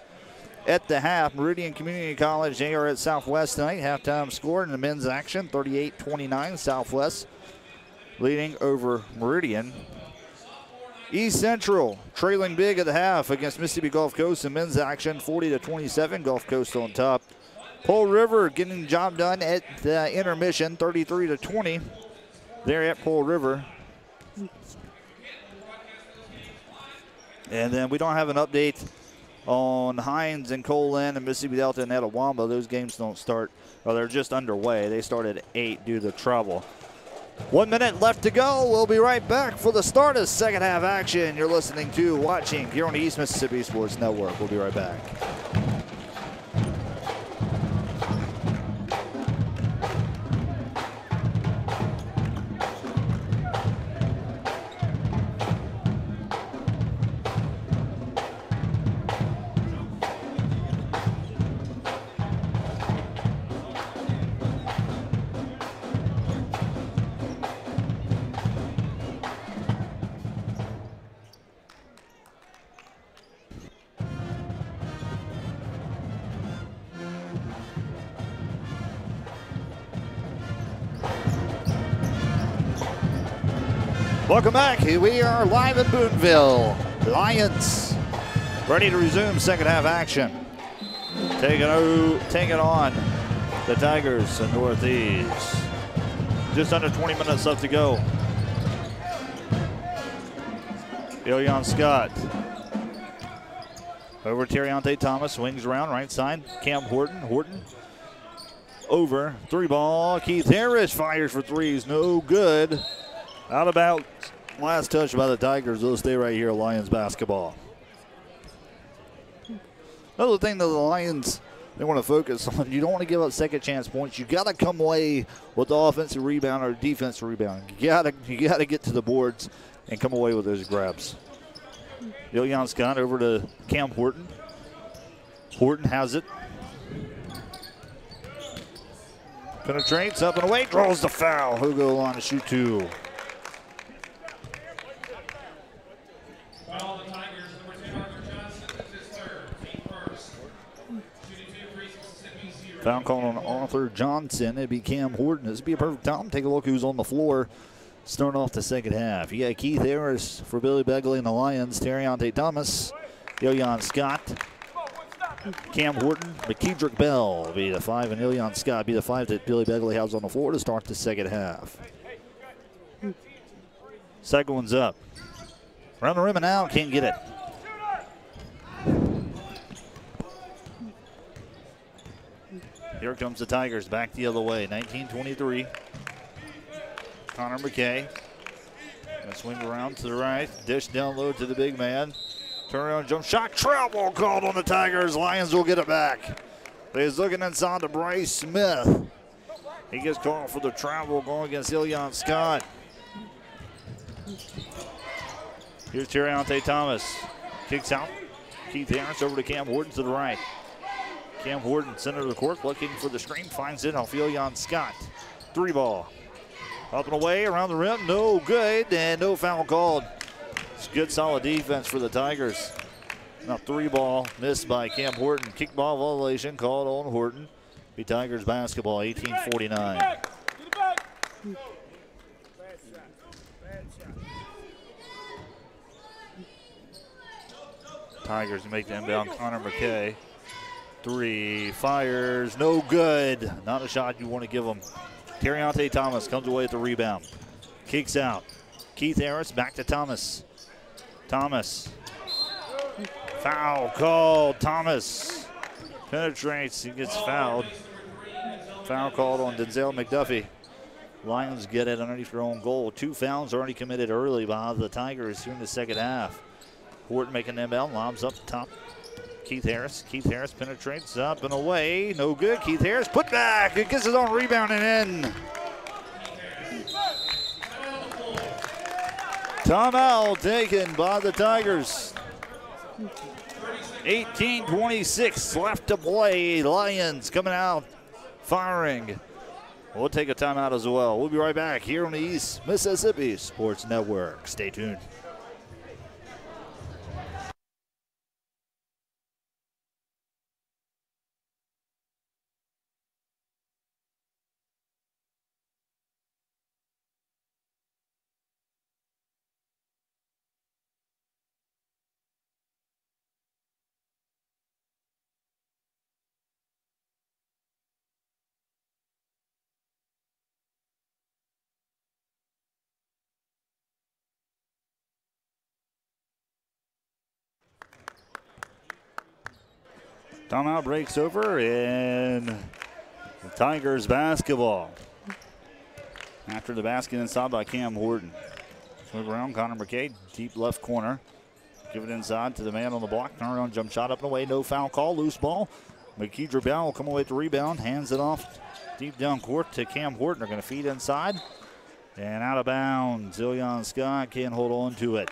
at the half. Meridian Community College, they are at Southwest tonight. Halftime score in the men's action, 38-29, Southwest leading over Meridian. East Central trailing big at the half against Mississippi Gulf Coast in men's action, 40-27, Gulf Coast on top. Pole River getting the job done at the intermission, 33-20. There at Pole River. And then we don't have an update on Hines and Cole Lynn and Mississippi Delta and Etowamba. Those games don't start, or they're just underway. They started at 8 due to travel. 1 minute left to go. We'll be right back for the start of second half action. You're listening to, watching here on the East Mississippi Sports Network. We'll be right back. Welcome back. We are live in Boonville. Lions ready to resume second half action. Taking on the Tigers in Northeast. Just under 20 minutes left to go. Ilion Scott. Over Terriante Thomas, swings around, right side. Cam Horton. Horton over. 3-ball. Keith Harris fires for threes. No good. Out of bounds. Last touch by the Tigers. They'll stay right here, Lions basketball. Another thing that the Lions, they want to focus on, you don't want to give up second chance points. You got to come away with the offensive rebound or defensive rebound. You got to get to the boards and come away with those grabs. Ilion Scott over to Cam Horton. Horton has it. Penetrates up and away, draws the foul. Hugo on to shoot two. Foul on the Tigers, number 10, Arthur Johnson, is his third, team first. Shooting 2 threes, Mississippi 0. Foul call on Arthur Johnson. It'd be Cam Horton. This would be a perfect time. Take a look who's on the floor. Starting off the second half. You got Keith Harris for Billy Begley and the Lions. Terriante Thomas, Ilion Scott, Cam Horton, McKedrick Bell be the 5, and Ilion Scott be the 5 that Billy Begley has on the floor to start the second half. Second one's up. Around the rim and out, can't get it. Here comes the Tigers back the other way, 19-23. Connor McKay. Gonna swing around to the right. Dish down low to the big man. Turn around, jump shot. Travel called on the Tigers. Lions will get it back. He's looking inside to Bryce Smith. He gets called for the travel going against Ilion Scott. Here's Terriante Thomas. Kicks out. Keith Harris over to Cam Horton to the right. Cam Horton, center of the court, looking for the screen. Finds it off Ilion Scott. 3-ball. Up and away, around the rim, no good, and no foul called. It's good, solid defense for the Tigers. Now 3-ball, missed by Cam Horton. Kickball violation called on Horton. Be Tigers basketball, 18-49. Tigers make the inbound, Connor McKay. Three, fires, no good. Not a shot you want to give him. Terriante Thomas comes away with the rebound. Kicks out. Keith Harris back to Thomas. Thomas. Foul called. Thomas penetrates. He gets fouled. Foul called on Denzel McDuffie. Lions get it underneath their own goal. 2 fouls already committed early by the Tigers here in the second half. Horton making them inbound. Lobs up top. Keith Harris. Keith Harris penetrates up and away. No good. Keith Harris put back. It gets his own rebound and in. Timeout taken by the Tigers. 18:26 left to play. Lions coming out firing. We'll take a timeout as well. We'll be right back here on the East Mississippi Sports Network. Stay tuned. Timeout breaks over and the Tigers basketball. After the basket inside by Cam Horton. Move around, Connor McKay, deep left corner. Give it inside to the man on the block. Turn around, jump shot up and away. No foul call, loose ball. McKeedra Bell will come away with the rebound. Hands it off deep down court to Cam Horton. They're going to feed inside. And out of bounds. Zillion Scott can't hold on to it.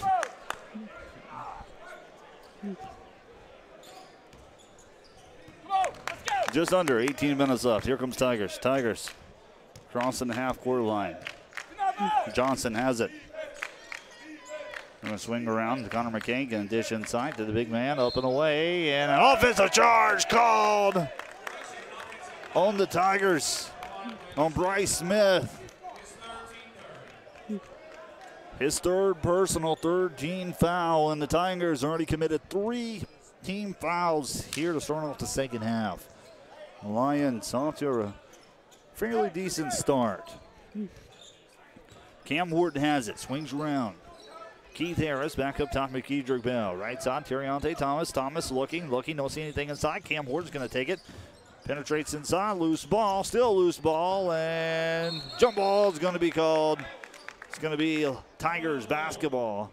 Just under 18 minutes left. Here comes Tigers. Tigers crossing the half-court line. Johnson has it. Going to swing around. Connor McKay can dish inside to the big man. Up and away. And an offensive charge called on the Tigers. On Bryce Smith. His third personal, third team foul. And the Tigers already committed 3 team fouls here to start off the second half. Lions off to a fairly decent start. Cam Horton has it, swings around. Keith Harris back up top, McKeedrick Bell. Right side, Terriante Thomas. Thomas looking, don't see anything inside. Cam Horton's going to take it. Penetrates inside, loose ball, still loose ball, and jump ball is going to be called. It's going to be Tigers basketball.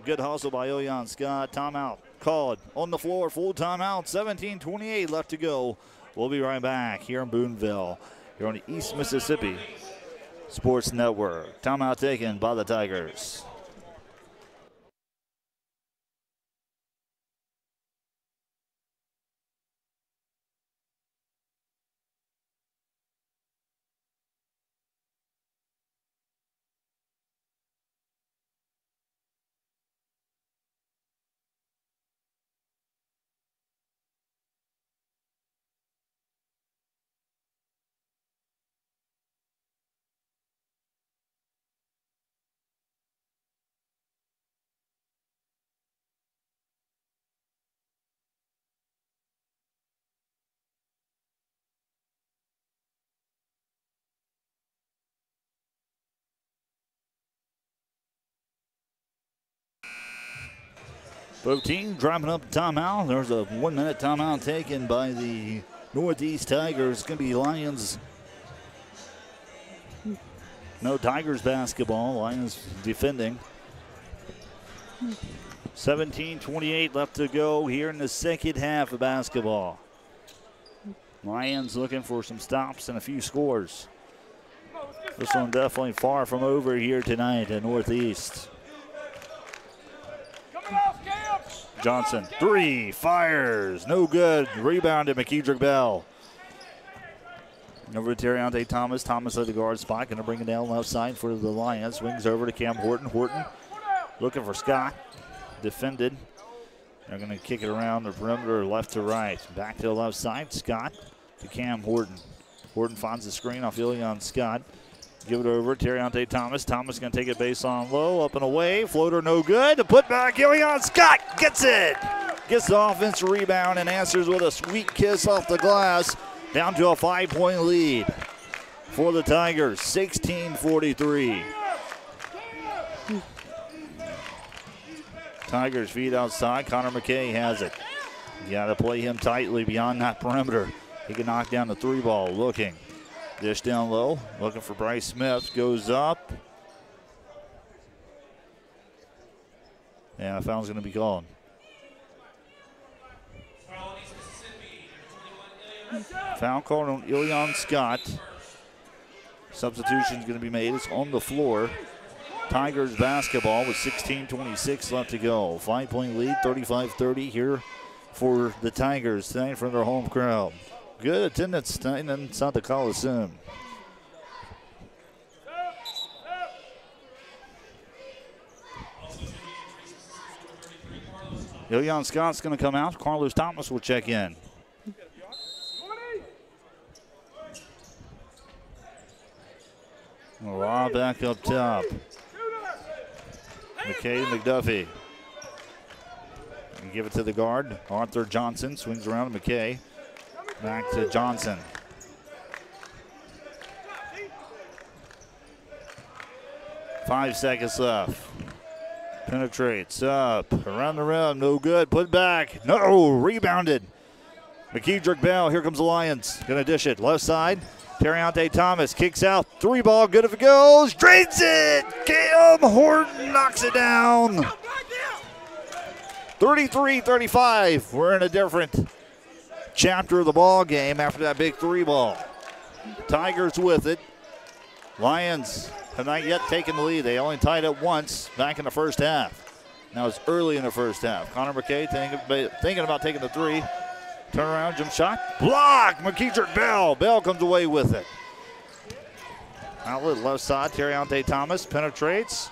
Good hustle by Zillion Scott. Timeout called on the floor. Full timeout. 17:28 left to go. We'll be right back here in Boonville. Here on the East Mississippi Sports Network. Timeout taken by the Tigers. Both teams driving up the timeout. There's a 1-minute timeout taken by the Northeast Tigers. It's going to be Lions. No, Tigers basketball. Lions defending. 17:28 left to go here in the second half of basketball. Lions looking for some stops and a few scores. This one definitely far from over here tonight at Northeast. Johnson, 3, fires, no good. Rebound to McKeedrick Bell. Over to Terriante Thomas. Thomas at the guard spot, going to bring it down left side for the Lions. Swings over to Cam Horton. Horton looking for Scott. Defended. They're going to kick it around the perimeter left to right. Back to the left side. Scott to Cam Horton. Horton finds the screen off Zillion Scott. Give it over to Terriante Thomas. Thomas going to take it base on low. Up and away. Floater no good. The putback. Zillion Scott gets it. gets the offensive rebound and answers with a sweet kiss off the glass. Down to a 5-point lead for the Tigers, 16-43. Tigers feed outside. Connor McKay has it. You got to play him tightly beyond that perimeter. He can knock down the 3-ball. Looking. Dish down low. Looking for Bryce Smith. Goes up. And a foul's going to be called. Foul called on Ilion Scott. Substitution is going to be made. It's on the floor. Tigers basketball with 16:26 left to go. 5-point lead, 35-30 here for the Tigers tonight from their home crowd. Good attendance tonight inside the Coliseum. Ilion Scott's going to come out. Carlos Thomas will check in. Law back up top. McKay McDuffie. And give it to the guard. Arthur Johnson swings around to McKay. Back to Johnson. Five seconds left. Penetrates up. Around the rim. No good. Put back. No. Rebounded. McKedrick Bell. Here comes the Lions. Going to dish it. Left side. Terriante Thomas kicks out. 3-ball. Good if it goes. Drains it. Cam Horton knocks it down. 33-35. We're in a different chapter of the ball game after that big 3-ball. Tigers with it. Lions have not yet taken the lead. They only tied it once back in the first half. Now it's early in the first half. Connor McKay thinking about taking the 3. Turnaround, jump shot. Block! McKedrick Bell. Bell comes away with it. Outlet left side. Terriante Thomas penetrates.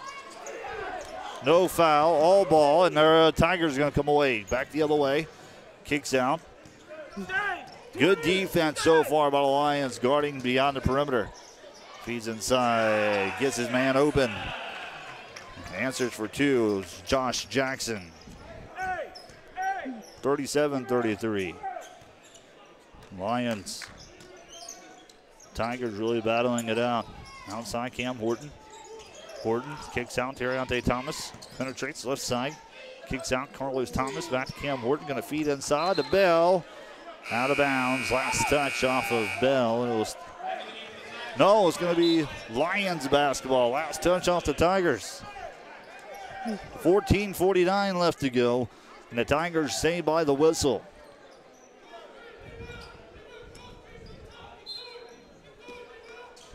No foul. All ball. And the Tigers are going to come away. Back the other way. Kicks out. Good defense so far by the Lions, guarding beyond the perimeter. Feeds inside. Gets his man open. Answers for 2 is Josh Jackson. 37-33. Lions. Tigers really battling it out. Outside Cam Horton. Horton kicks out. Terriante Thomas penetrates left side. Kicks out Carlos Thomas. Back to Cam Horton. Going to feed inside to Bell. Out of bounds. Last touch off of Bell. And it's going to be Lions basketball. Last touch off the Tigers. 14:49 left to go. And the Tigers saved by the whistle.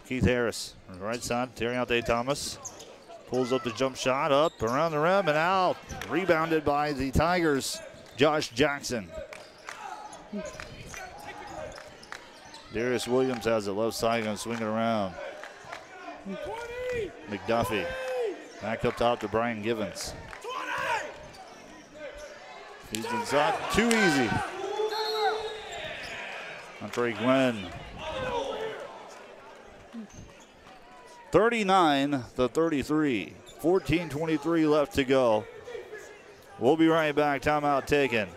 Keith Harris on the right side. Terriante Thomas pulls up the jump shot. Up around the rim and out. Rebounded by the Tigers. Josh Jackson. Darius Williams has it left side. Going to swing it around. McDuffie. Back up top to Brian Givens. He's inside. Too easy. Andre Glenn. 39-33. 14:23 left to go. We'll be right back. Timeout taken.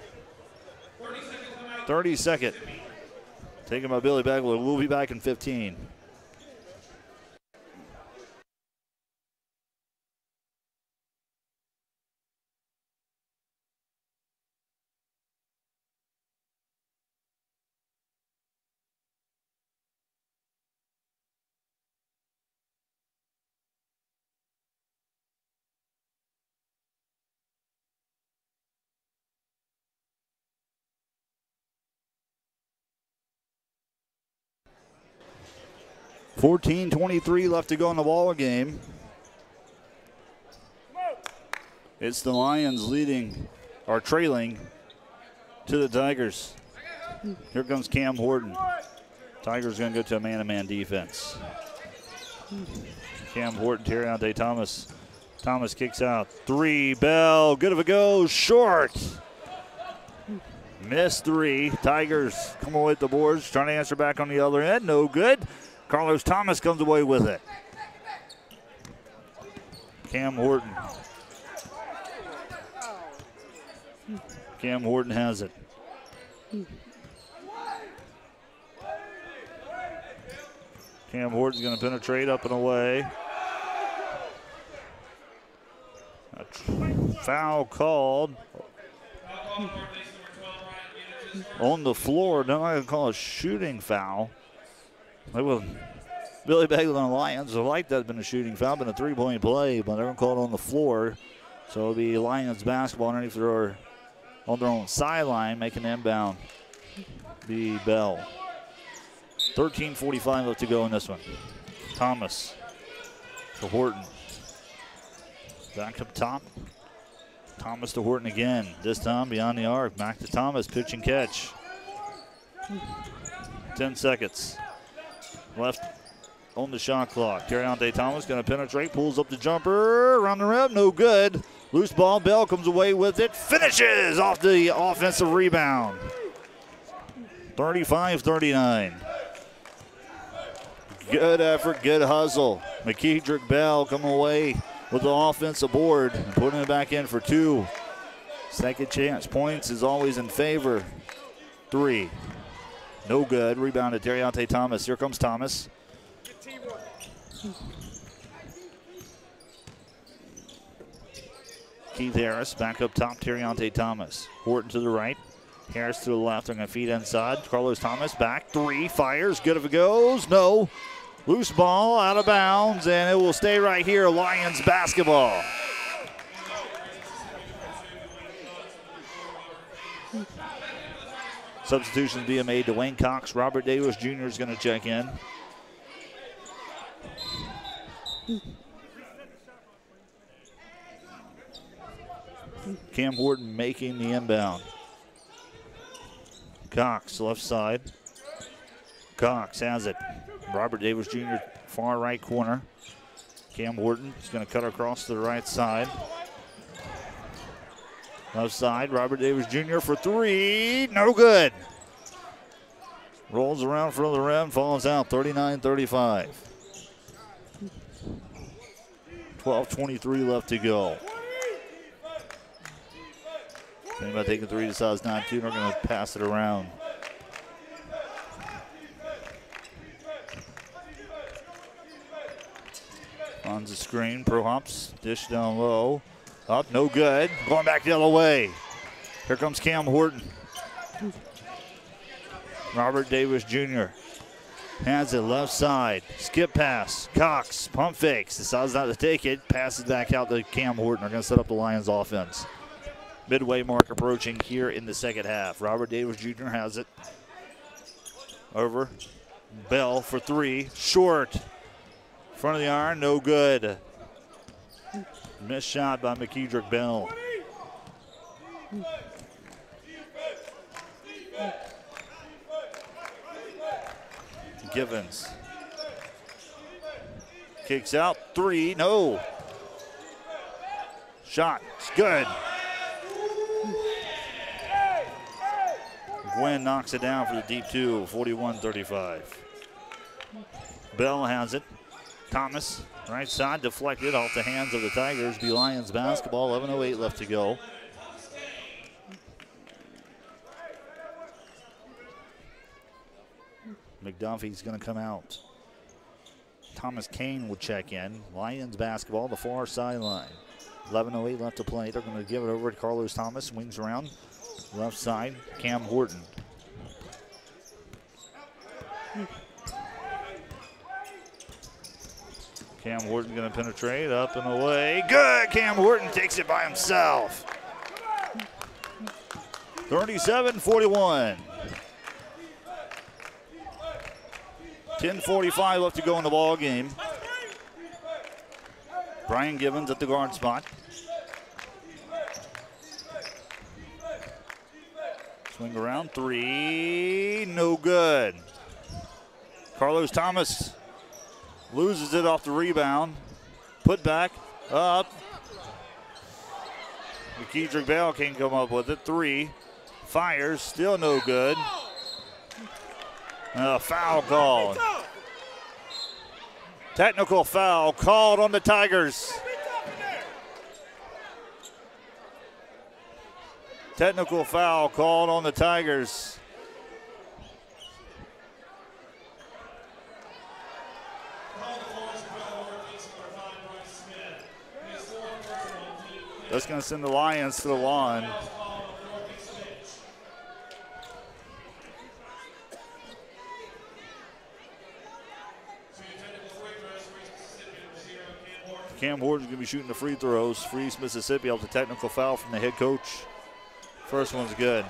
30-second. Taken by Billy Begler. We'll be back in 15. $14:23 left to go in the ball game. It's the Lions leading or trailing to the Tigers. Here comes Cam Horton. Tigers going to go to a man-to-man defense. Cam Horton, Terriante Thomas. Thomas kicks out. 3, Bell. Good if it goes. Short. Missed 3. Tigers come away with the boards. Trying to answer back on the other end. No good. Carlos Thomas comes away with it. Cam Horton. Cam Horton has it. Cam Horton's going to penetrate up and away. A foul called on the floor. Now I can call a shooting foul. They will. Billy Bagel and the Lions would like that had been a shooting foul, been a three-point play, but they're going to call it on the floor. So it'll be Lions basketball underneath on their own sideline, making the inbound be Bell. 13:45 left to go in this one. Thomas to Horton. Back up top. Thomas to Horton again. This time beyond the arc. Back to Thomas. Pitch and catch. 10 seconds left on the shot clock. Terriante Thomas going to penetrate. Pulls up the jumper. Around the rim. No good. Loose ball. Bell comes away with it. Finishes off the offensive rebound. 35-39. Good effort. Good hustle. McKeedrick Bell coming away with the offensive board and putting it back in for two. Second chance points is always in favor. Three. No good. Rebounded Terriante Thomas. Here comes Thomas. Keith Harris back up top. Terriante Thomas. Horton to the right. Harris to the left. They're going to feed inside. Carlos Thomas back. Three. Fires. Good if it goes. No. Loose ball out of bounds, and it will stay right here. Lions basketball. Substitutions being made. Dwayne Cox, Robert Davis Jr. is going to check in. Cam Horton making the inbound. Cox, left side. Cox has it. Robert Davis Jr., far right corner. Cam Horton is going to cut across to the right side. Left side, Robert Davis Jr. for three. No good. Rolls around for the rim, falls out. 39-35. 12:23 left to go. Anybody taking three decides not to. They're going to pass it around. On the screen, Pro Hops, dish down low. Up, no good. Going back the other way. Here comes Cam Horton. Robert Davis Jr. has it left side. Skip pass. Cox, pump fakes. Decides not to take it. Passes back out to Cam Horton. They're going to set up the Lions offense. Midway mark approaching here in the second half. Robert Davis Jr. has it. Over. Bell for three. Short. Front of the iron, no good. Missed shot by McKeedrick Bell. Givens. Kicks out, three, no. Shot, it's good. Gwynn knocks it down for the deep two, 41-35. Bell has it. Thomas, right side, deflected off the hands of the Tigers. Be Lions basketball, 11:08 left to go. McDuffie's going to come out. Thomas Kane will check in. Lions basketball, the far sideline. 11:08 left to play. They're going to give it over to Carlos Thomas. Swings around. Left side, Cam Horton. Cam Horton going to penetrate up and away. Good. Cam Horton takes it by himself. 37-41. 10:45 left to go in the ball game. Brian Givens at the guard spot. Swing around, three, no good. Carlos Thomas loses it off the rebound. Put back, up. McKeedrick Bell can't come up with it. Three, fires, still no good. Foul called. Technical foul called on the Tigers. Technical foul called on the Tigers. That's going to send the Lions to the line. Cam Horton's going to be shooting the free throws for East Mississippi off the technical foul from the head coach. First one's good.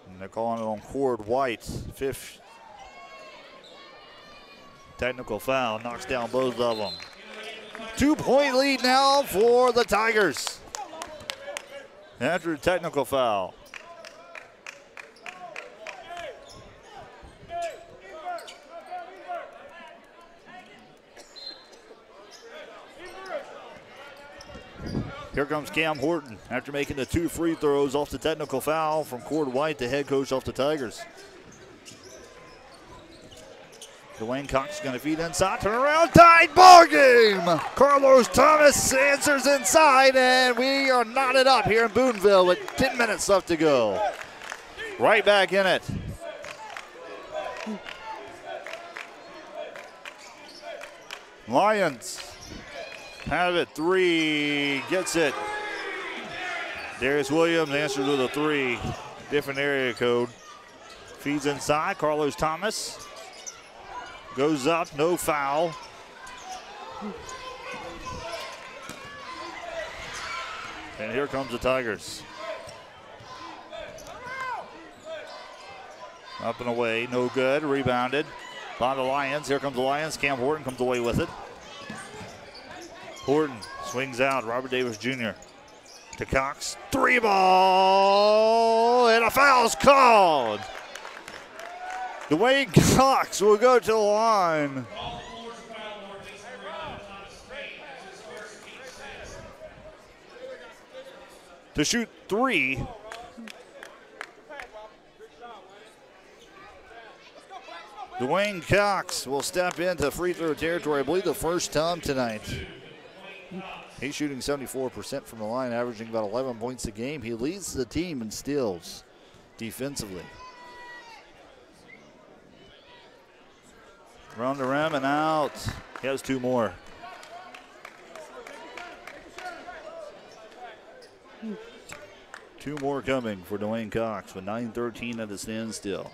And they're calling it on Cord White. Fifth technical foul, knocks down both of them. 2-point lead now for the Tigers after the technical foul. Here comes Cam Horton after making the 2 free throws off the technical foul from Cord White, the head coach off the Tigers. Dwayne Cox is going to feed inside, turn around, tied ball game. Carlos Thomas answers inside, and we are knotted up here in Boonville with 10 minutes left to go. Right back in it. Lions have it, 3, gets it. Darius Williams answers with a 3, different area code. Feeds inside, Carlos Thomas. Goes up, no foul. And here comes the Tigers. Up and away, no good, rebounded by the Lions. Here comes the Lions, Cam Horton comes away with it. Horton swings out, Robert Davis Jr. to Cox. 3 ball, and a foul's called. Dwayne Cox will go to the line. To shoot 3. Dwayne Cox will step into free throw territory, I believe the first time tonight. He's shooting 74% from the line, averaging about 11 points a game. He leads the team in steals defensively. Around the rim and out. He has 2 more. Two more coming for Dwayne Cox with 9:13 at a standstill.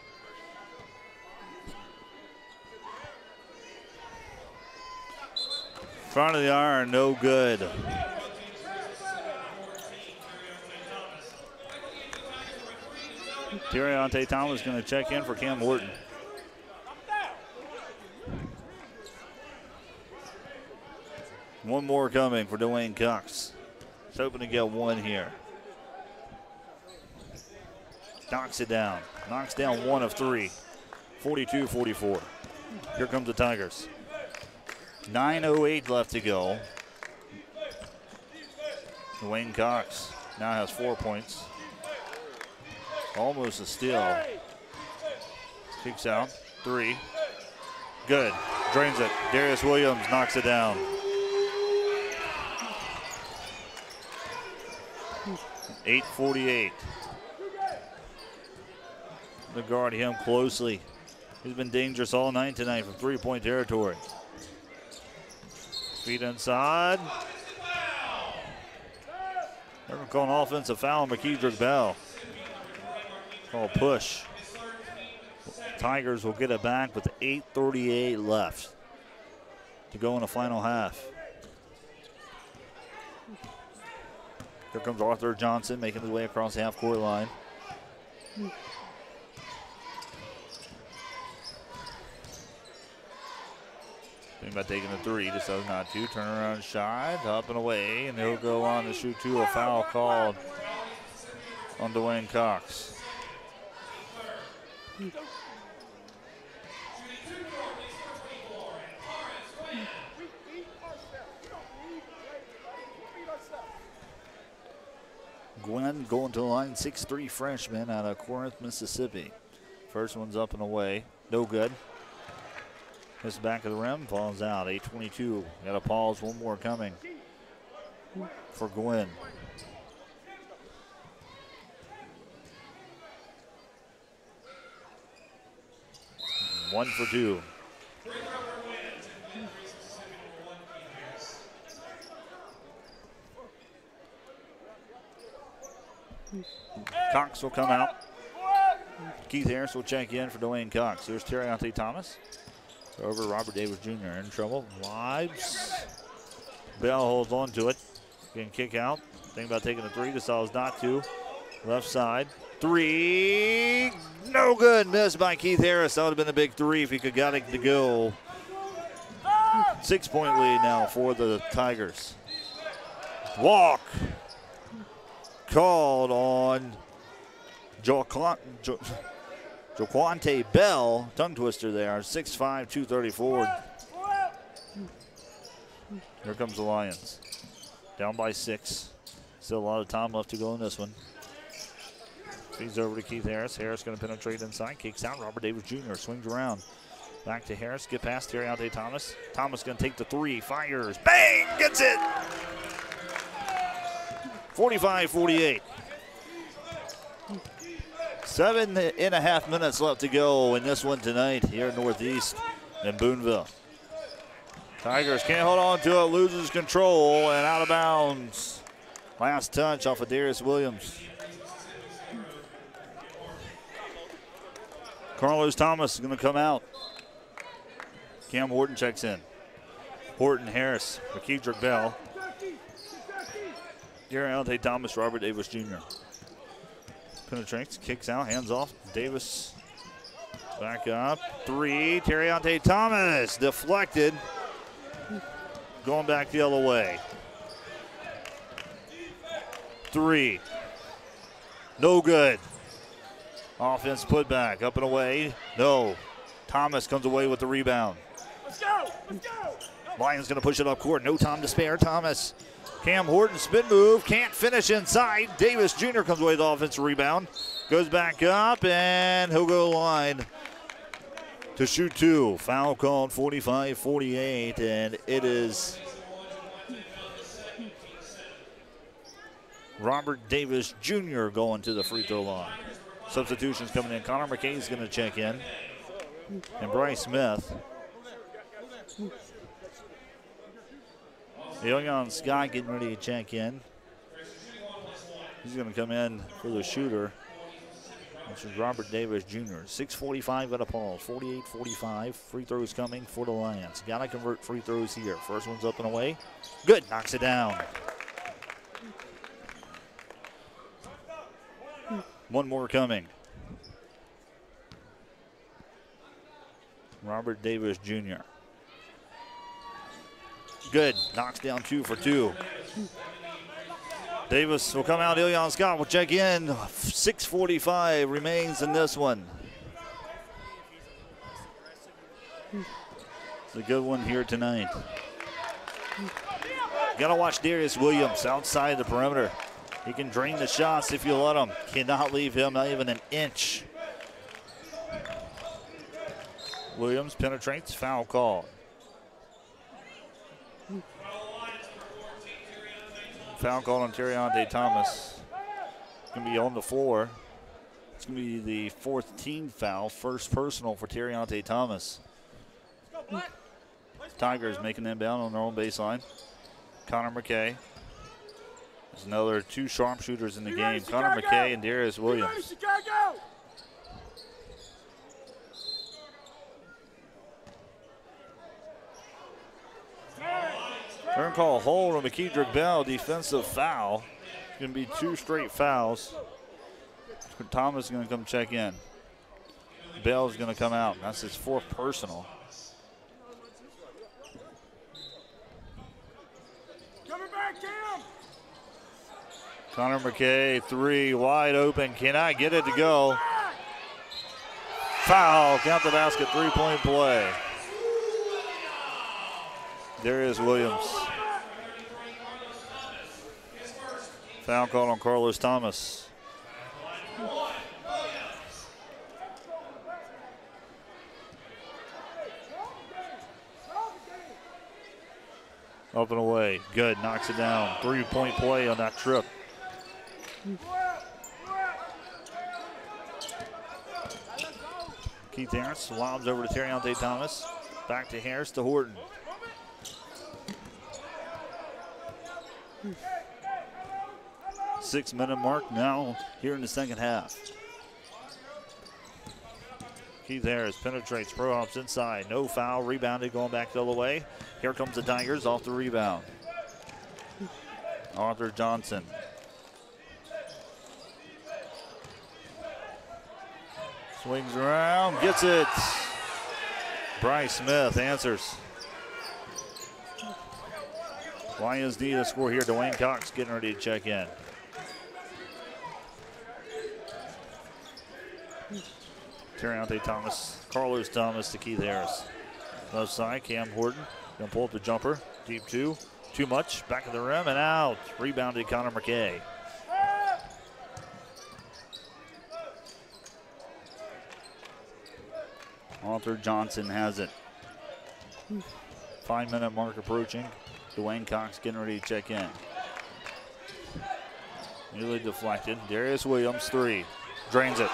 Front of the iron, no good. Terriante Thomas going to check in for Cam Horton. One more coming for Dwayne Cox. He's hoping to get 1 here. Knocks it down. Knocks down 1 of 3. 42-44. Here comes the Tigers. 9:08 left to go. Dwayne Cox now has 4 points. Almost a steal. Kicks out. 3. Good. Drains it. Darius Williams knocks it down. .48. To guard him closely. He's been dangerous all night tonight from 3-point territory. Feet inside. They're going to call an offensive foul on McKeedrick Bell. Call a push. Tigers will get it back with 8:38 left to go in the final half. Here comes Arthur Johnson making his way across the half-court line. Thinking about taking a 3, decides not to. Turnaround shot, up and away, and he'll go on to shoot 2. A foul called on Dwayne Cox. Gwen going to the line, 6'3" freshman out of Corinth, Mississippi. First one's up and away, no good. This back of the rim, falls out. 8:22. Got a pause. One more coming for Gwynn. One for two. Cox will come out. Keith Harris will check in for Dwayne Cox. Here's Terriante Thomas. Over Robert Davis Jr. in trouble. Lives. Bell holds on to it. Can kick out. Thinking about taking a three. Decides not to. Left side. Three. No good. Missed by Keith Harris. That would have been a big three if he could got it to go. 6-point lead now for the Tigers. Walk. Called on Joquante Bell. Tongue twister there. 6'5", 234. Here comes the Lions. Down by 6. Still a lot of time left to go in this one. Feeds over to Keith Harris. Harris going to penetrate inside. Kicks out. Robert Davis Jr. swings around. Back to Harris. Get past Terriante Thomas. Thomas going to take the three. Fires. Bang! Gets it! 45-48. 7.5 minutes left to go in this one tonight here in Northeast in Boonville. Tigers can't hold on to it, loses control, and out of bounds. Last touch off of Darius Williams. Carlos Thomas is going to come out. Cam Horton checks in. Horton, Harris, McKeedrick Bell. Terriante Thomas, Robert Davis Jr. Penetrates, kicks out, hands off. Davis back up. Three, Terriante Thomas deflected. Going back the other way. Three. No good. Offense put back, up and away. No. Thomas comes away with the rebound. Let's go! Let's go! Lions going to push it up court. No time to spare. Thomas. Cam Horton spin move. Can't finish inside. Davis Jr. comes away with the offensive rebound. Goes back up, and he'll go line to shoot two. Foul called 45-48, and it is Robert Davis Jr. going to the free throw line. Substitutions coming in. Connor McKay is going to check in. And Bryce Smith. Young Scott getting ready to check in. He's going to come in for the shooter. This is Robert Davis Jr. 6:45 at a pause. 48-45. Free throws coming for the Lions. Got to convert free throws here. First one's up and away. Good. Knocks it down. One more coming. Robert Davis Jr. Good. Knocks down 2 for 2. Davis will come out. Ilion Scott will check in. 6:45 remains in this one. It's a good one here tonight. Got to watch Darius Williams outside the perimeter. He can drain the shots if you let him. Cannot leave him not even an inch. Williams penetrates. Foul call. Foul call on Terriante Thomas. It's going to be on the floor. It's going to be the 4th team foul. First personal for Terriante Thomas. Tigers making them down on their own baseline. Connor McKay. There's another 2 sharpshooters in the game. Connor McKay and Darius Williams. Turn call hold on McKeedrick Bell. Defensive foul. It's going to be 2 straight fouls. Thomas is going to come check in. Bell's going to come out. That's his 4th personal. Coming back, Cam! Connor McKay, 3 wide open. Cannot get it to go. Foul. Count the basket. 3-point play. Darius Williams. Foul call on Carlos Thomas. Up and away. Good. Knocks it down. 3-point play on that trip. Keith Harris lobs over to Terriante Thomas. Back to Harris to Horton. Six-minute mark now here in the second half. Keith Harris penetrates, pro hops inside. No foul, rebounded, going back the other way. Here comes the Tigers off the rebound. Arthur Johnson. Swings around, gets it. Bryce Smith answers. Lions need a score here. Dwayne Cox getting ready to check in. Terriante Thomas, Carlos Thomas to Keith Harris. Left side, Cam Horton gonna pull up the jumper. Deep two, too much. Back of the rim and out. Rebounded Connor McKay. Arthur Johnson has it. 5-minute mark approaching. Dwayne Cox getting ready to check in. Nearly deflected. Darius Williams, 3. Drains it.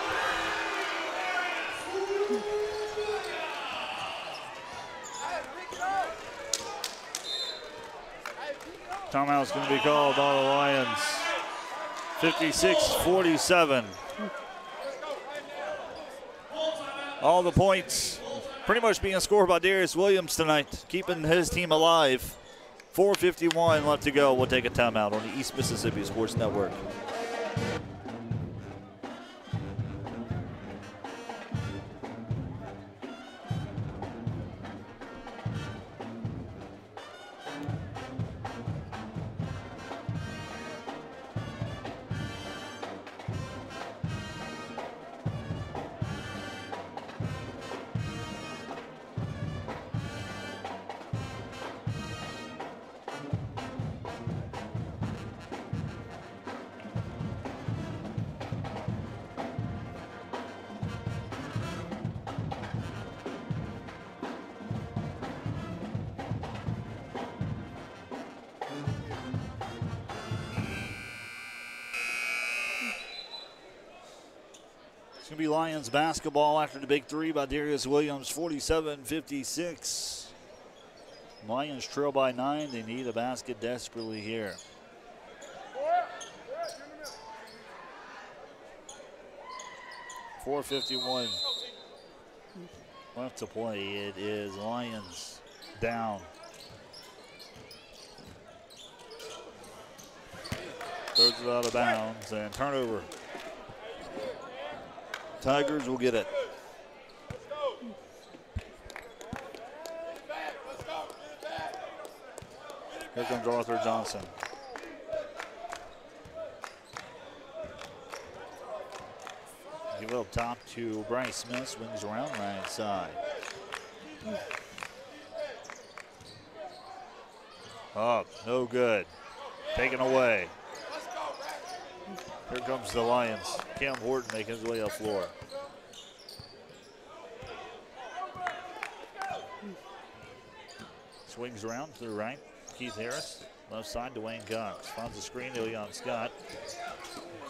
Timeout's going to be called on the Lions. 56-47. All the points pretty much being scored by Darius Williams tonight, keeping his team alive. 4:51 left to go. We'll take a timeout on the East Mississippi Sports Network. It's going to be Lions basketball after the big three by Darius Williams, 47-56. Lions trail by 9. They need a basket desperately here. .451 left to play. It is Lions down. Throws it out of bounds and turnover. Tigers will get it. Here comes Arthur Johnson. Give it up top to Bryce Smith. Swings around right side. Up, no good. Taken away. Here comes the Lions. Cam Horton making his way up floor. Swings around to the right. Keith Harris. Left side, Dwayne Cox. Finds the screen to Leon Scott.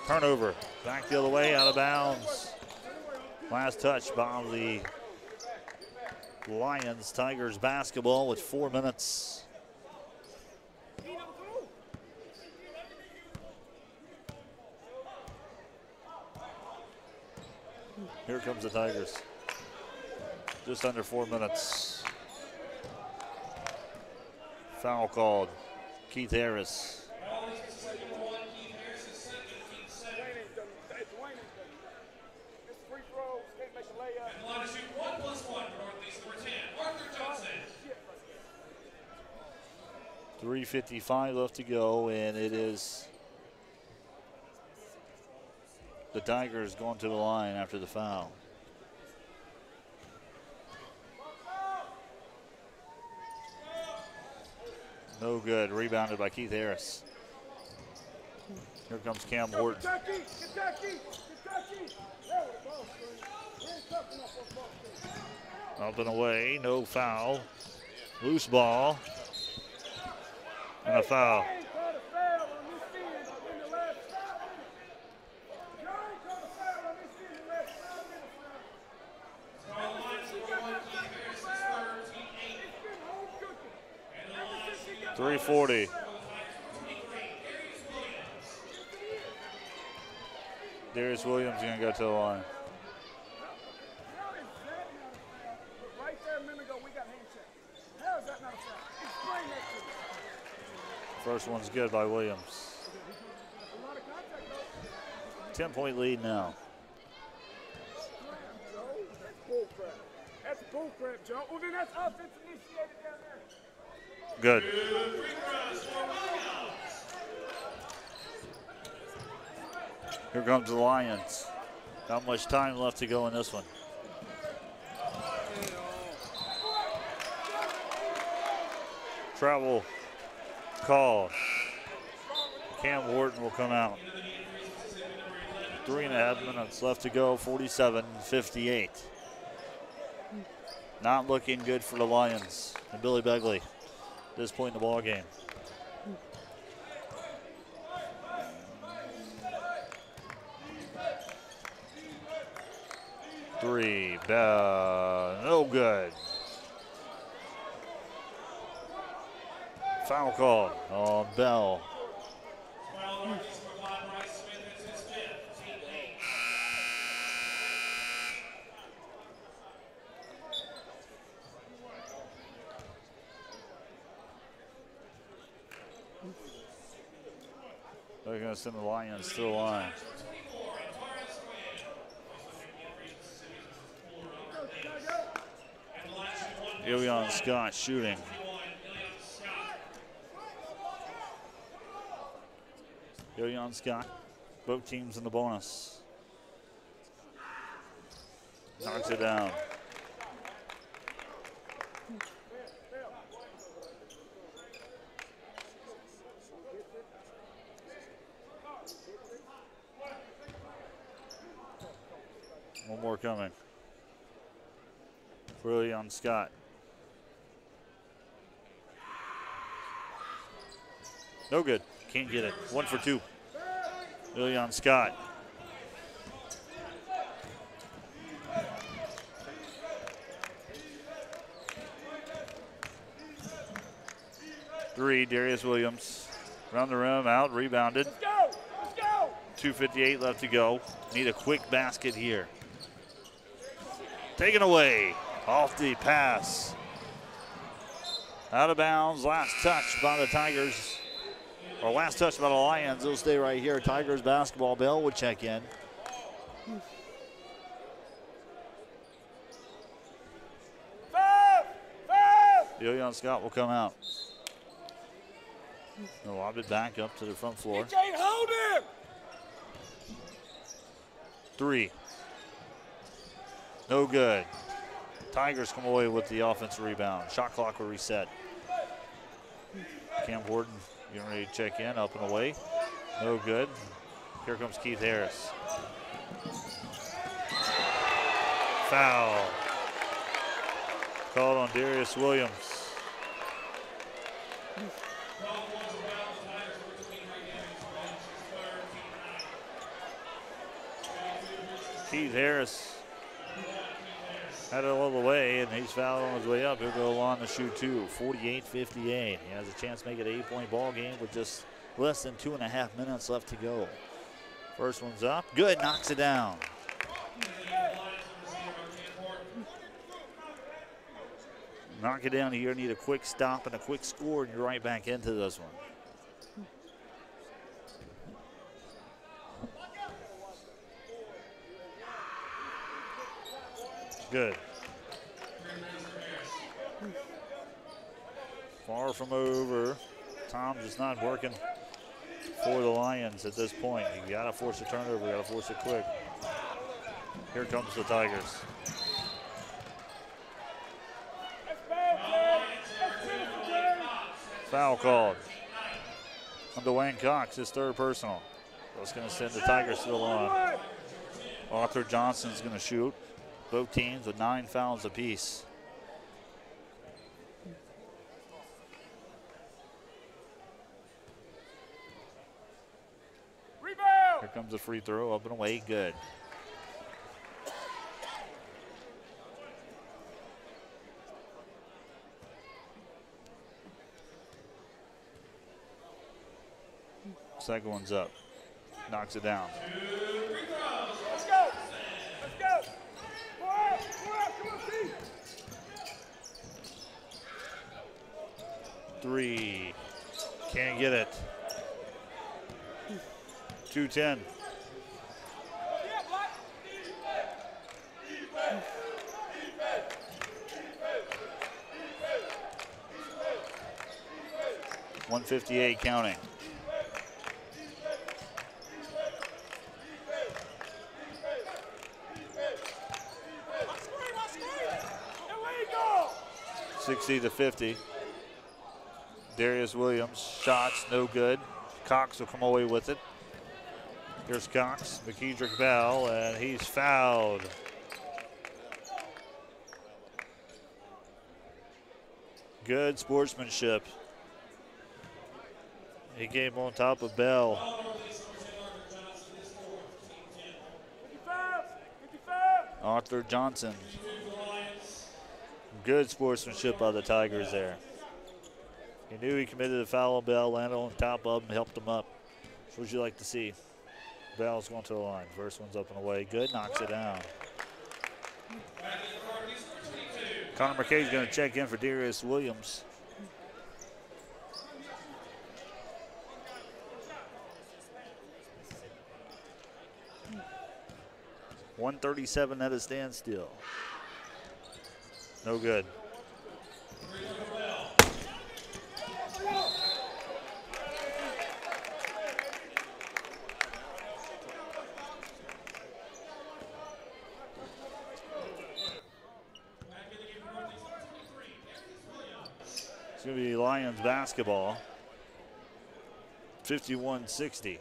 Turnover. Back the other way, out of bounds. Last touch by the Lions. Tigers basketball with 4 minutes. Here comes the Tigers. Just under 4 minutes. Foul called. Keith Harris. .355 left to go, and it is the Tigers going to the line after the foul. No good. Rebounded by Keith Harris. Here comes Cam Horton. Up and away. No foul. Loose ball. And a foul. .340. Darius Williams going to go to the line. Right there a minute ago, we got hand check. How is that not a foul? Explain that to me. First one's good by Williams. A lot of contact, though. 10-point lead now. That's bull crap. That's bull crap, Joe. Well, then that's offense initiated down there. Good. Here comes the Lions. Not much time left to go in this one. Travel call. Cam Wharton will come out. 3.5 minutes left to go, 47-58. Not looking good for the Lions and Billy Begley at this point in the ball game. Three, no good. Foul call on Bell. They're going to send the Lions to the line. Ilion Scott shooting. Ilion Scott, both teams in the bonus. Knocks it down. One more coming for Ilion Scott. No good. Can't get it. 1 for 2. Ilion Scott. Three, Darius Williams. Around the rim, out, rebounded. Let's go! Let's go! 2:58 left to go. Need a quick basket here. Taken away. Off the pass. Out of bounds. Last touch by the Tigers. Or last touch by the Lions. They'll stay right here. Tigers basketball. Bell would check in. Ilion Scott will come out. They'll lob it back up to the front floor. Can't hold him! Three. No good. Tigers come away with the offensive rebound. Shot clock will reset. Cam Wharton getting ready to check in, up and away. No good. Here comes Keith Harris. Foul. Called on Darius Williams. Keith Harris had it all the way, and he's fouled on his way up. He'll go on to shoot two, 48-58. He has a chance to make it an 8-point ball game with just less than 2.5 minutes left to go. First one's up, good, knocks it down. Knock it down here, need a quick stop and a quick score, and you're right back into this one. Good. Far from over. Tom just not working for the Lions at this point. You gotta force a turnover, you gotta force it quick. Here comes the Tigers. Foul called on Dwayne Cox, his third personal. That's gonna send the Tigers to the line. Arthur Johnson's gonna shoot. Both teams with 9 fouls apiece. Here comes the free throw, up and away, good. Second one's up. Knocks it down. Let's go. Let's go. Go out. Go out. Come on, team. Three. Can't get it. 2-10. Yeah, Black. 158 counting. There we go. 60-50. Darius Williams, shots, no good. Cox will come away with it. Here's Cox, McKedrick Bell, and he's fouled. Good sportsmanship. He came on top of Bell. 55. Arthur Johnson. Good sportsmanship by the Tigers there. He knew he committed a foul on Bell, landed on top of him, and helped him up. What would you like to see? Bell's going to the line. First one's up and away. Good, knocks it down. Connor McKay's going to check in for Darius Williams. .137 at a standstill. No good. It's going to be Lions basketball. 51-60.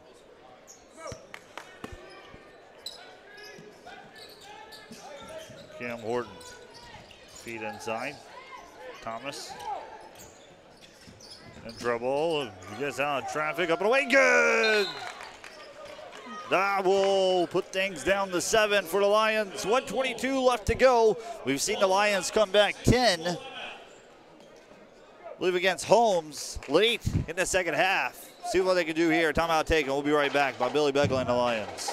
Cam Horton. Feet inside. Thomas. In trouble. Gets out of traffic. Up and away. Good! That will put things down to 7 for the Lions. 1:22 left to go. We've seen the Lions come back 10. I believe against Holmes late in the second half. See what they can do here. Timeout taken. We'll be right back by Billy Beckle and the Lions.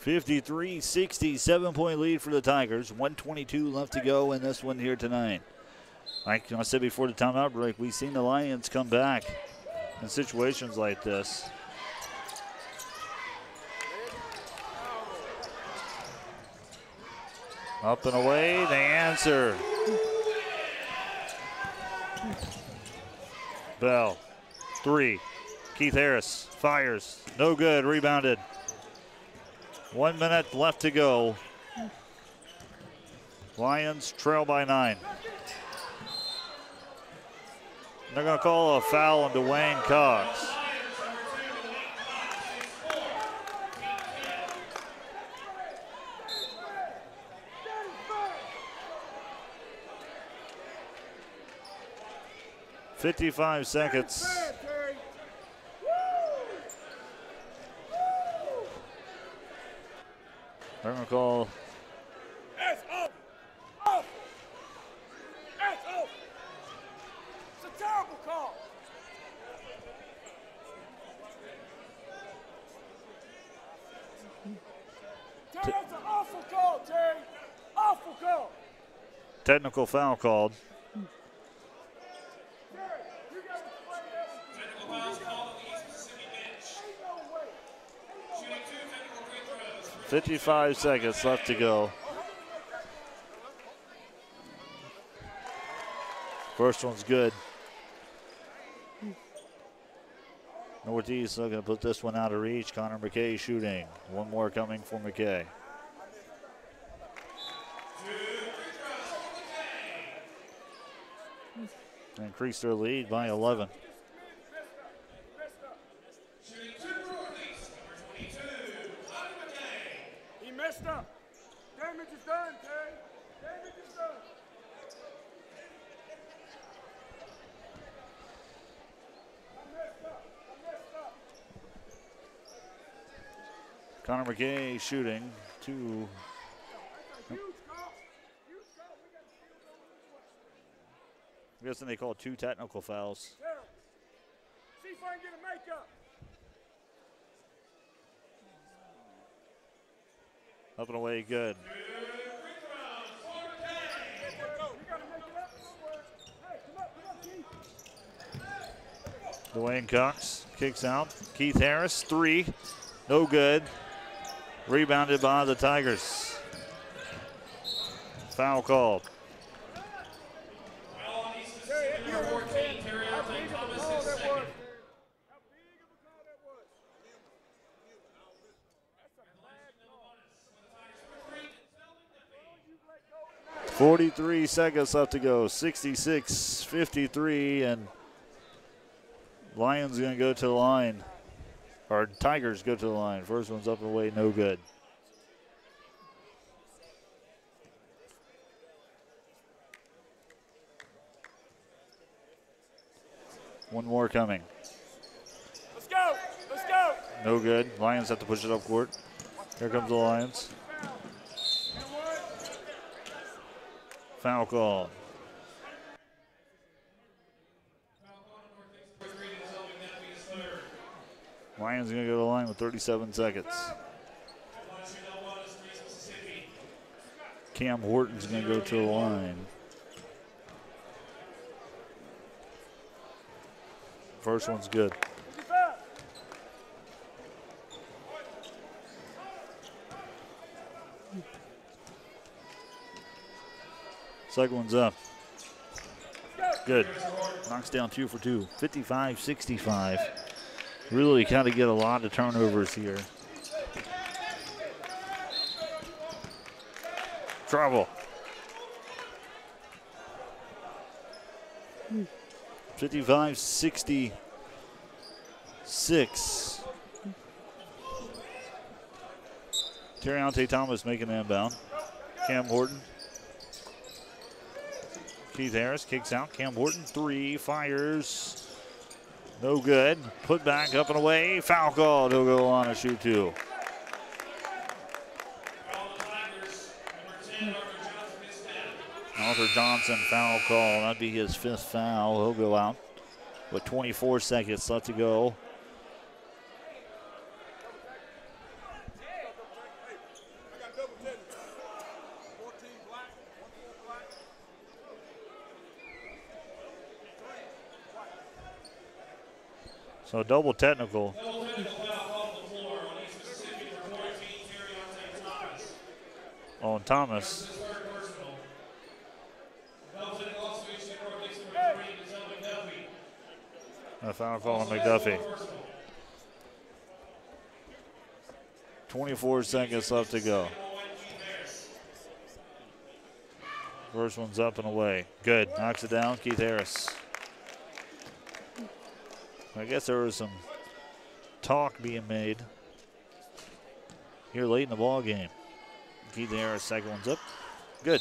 .53-60, 7-point lead for the Tigers. 1:22 left to go in this one here tonight. Like I said before the timeout break, we've seen the Lions come back in situations like this. Up and away, the answer. Bell, 3. Keith Harris fires, no good, rebounded. 1 minute left to go. Lions trail by 9. They're going to call a foul on Dwayne Cox. .55 seconds. They're going to call. It's off. Off. It's off. It's a terrible call. Technical foul called. Technical fouls called on the East Mississippi bench. Shooting 2 technical free throws. 55 seconds left to go. First one's good. Northeast looking to put this one out of reach. Connor McKay shooting. One more coming for McKay. Increase their lead by 11. Shooting 2 for Northeast, number 22, Connor McKay. He messed up. Damage is done, Terry. Damage is done. Connor McKay shooting 2. Huge call. Huge call. We got to field goal this way. I'm guessing they call 2 technical fouls. Terry, see if I can get a makeup. Up and away, good. You got to make it up somewhere. Hey, come up, Keith. Dwayne Cox kicks out. Keith Harris, 3. No good. Rebounded by the Tigers. Foul called. Foul on East Mississippi, number 14, Terry Alton Thomas, his second. How big of a call that was? That's a bad call. 43 seconds left to go. 66-53, and Lions going to go to the line. Or Tigers go to the line. First one's up and away, no good. One more coming. Let's go. Let's go. No good. Lions have to push it up court. Here comes the Lions. Foul call. Lions going to go to the line with 37 seconds. Cam Horton's going to go to the line. First one's good. Second one's up. Good. Knocks down 2 for 2. 55-65. Really kind of get a lot of turnovers here. Trouble. 55-66. Terriante Thomas making the inbound. Cam Horton. Keith Harris kicks out. Cam Horton, 3, fires. No good. Put back, up and away. Foul call. He'll go on and shoot 2. Arthur Johnson foul call. That'd be his 5th foul. He'll go out with 24 seconds left to go. So double technical. Double technical foul called on the floor on East Mississippi, number 14, Terriante Thomas. On Thomas. This is third personal. Double technical also issued Northeast, number 3, Denzel McDuffie. A foul call on McDuffie. 24 seconds left to go. First one's up and away. Good. Knocks it down. Keith Harris. I guess there was some talk being made here late in the ball game. Keith Harris, second one's up. Good.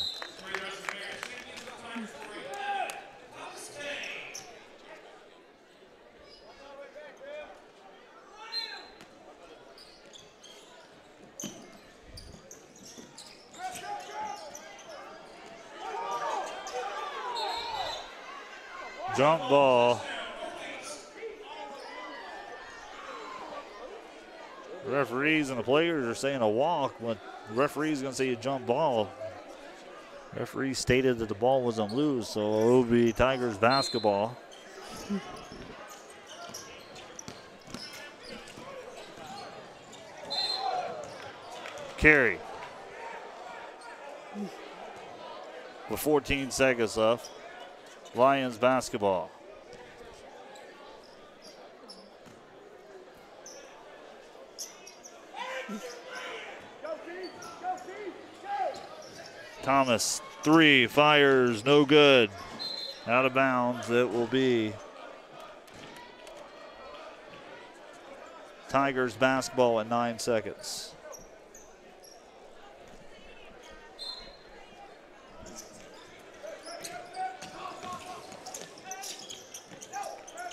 Jump ball. The referees and the players are saying a walk, but the referee's going to say a jump ball. Referee stated that the ball was on loose, so it will be Tigers basketball. Carey. With 14 seconds left. Lions basketball. Thomas, 3, fires, no good. Out of bounds, it will be Tigers basketball at 9 seconds.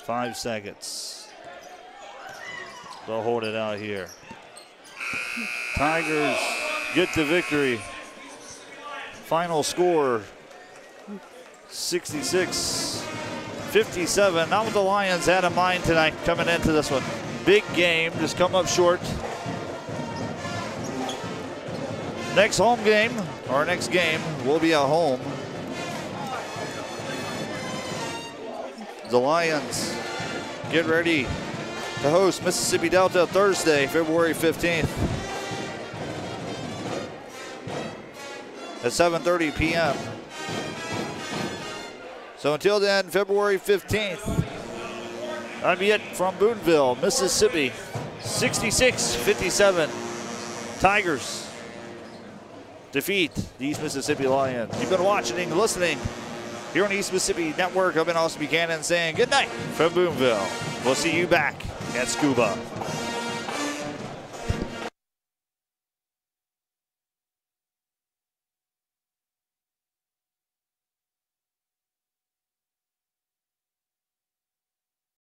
Five seconds. They'll hold it out here. Tigers get the victory. Final score 66-57. Not what the Lions had in mind tonight coming into this one. Big game, just come up short. Next home game, or next game, will be at home. The Lions get ready to host Mississippi Delta Thursday, February 15th at 7:30 p.m. So until then, February 15th, that'll be it from Boonville, Mississippi. 66-57. Tigers defeat the East Mississippi Lions. You've been watching and listening here on the East Mississippi Network. I've been Austin Buchanan saying good night from Boonville. We'll see you back at Scuba.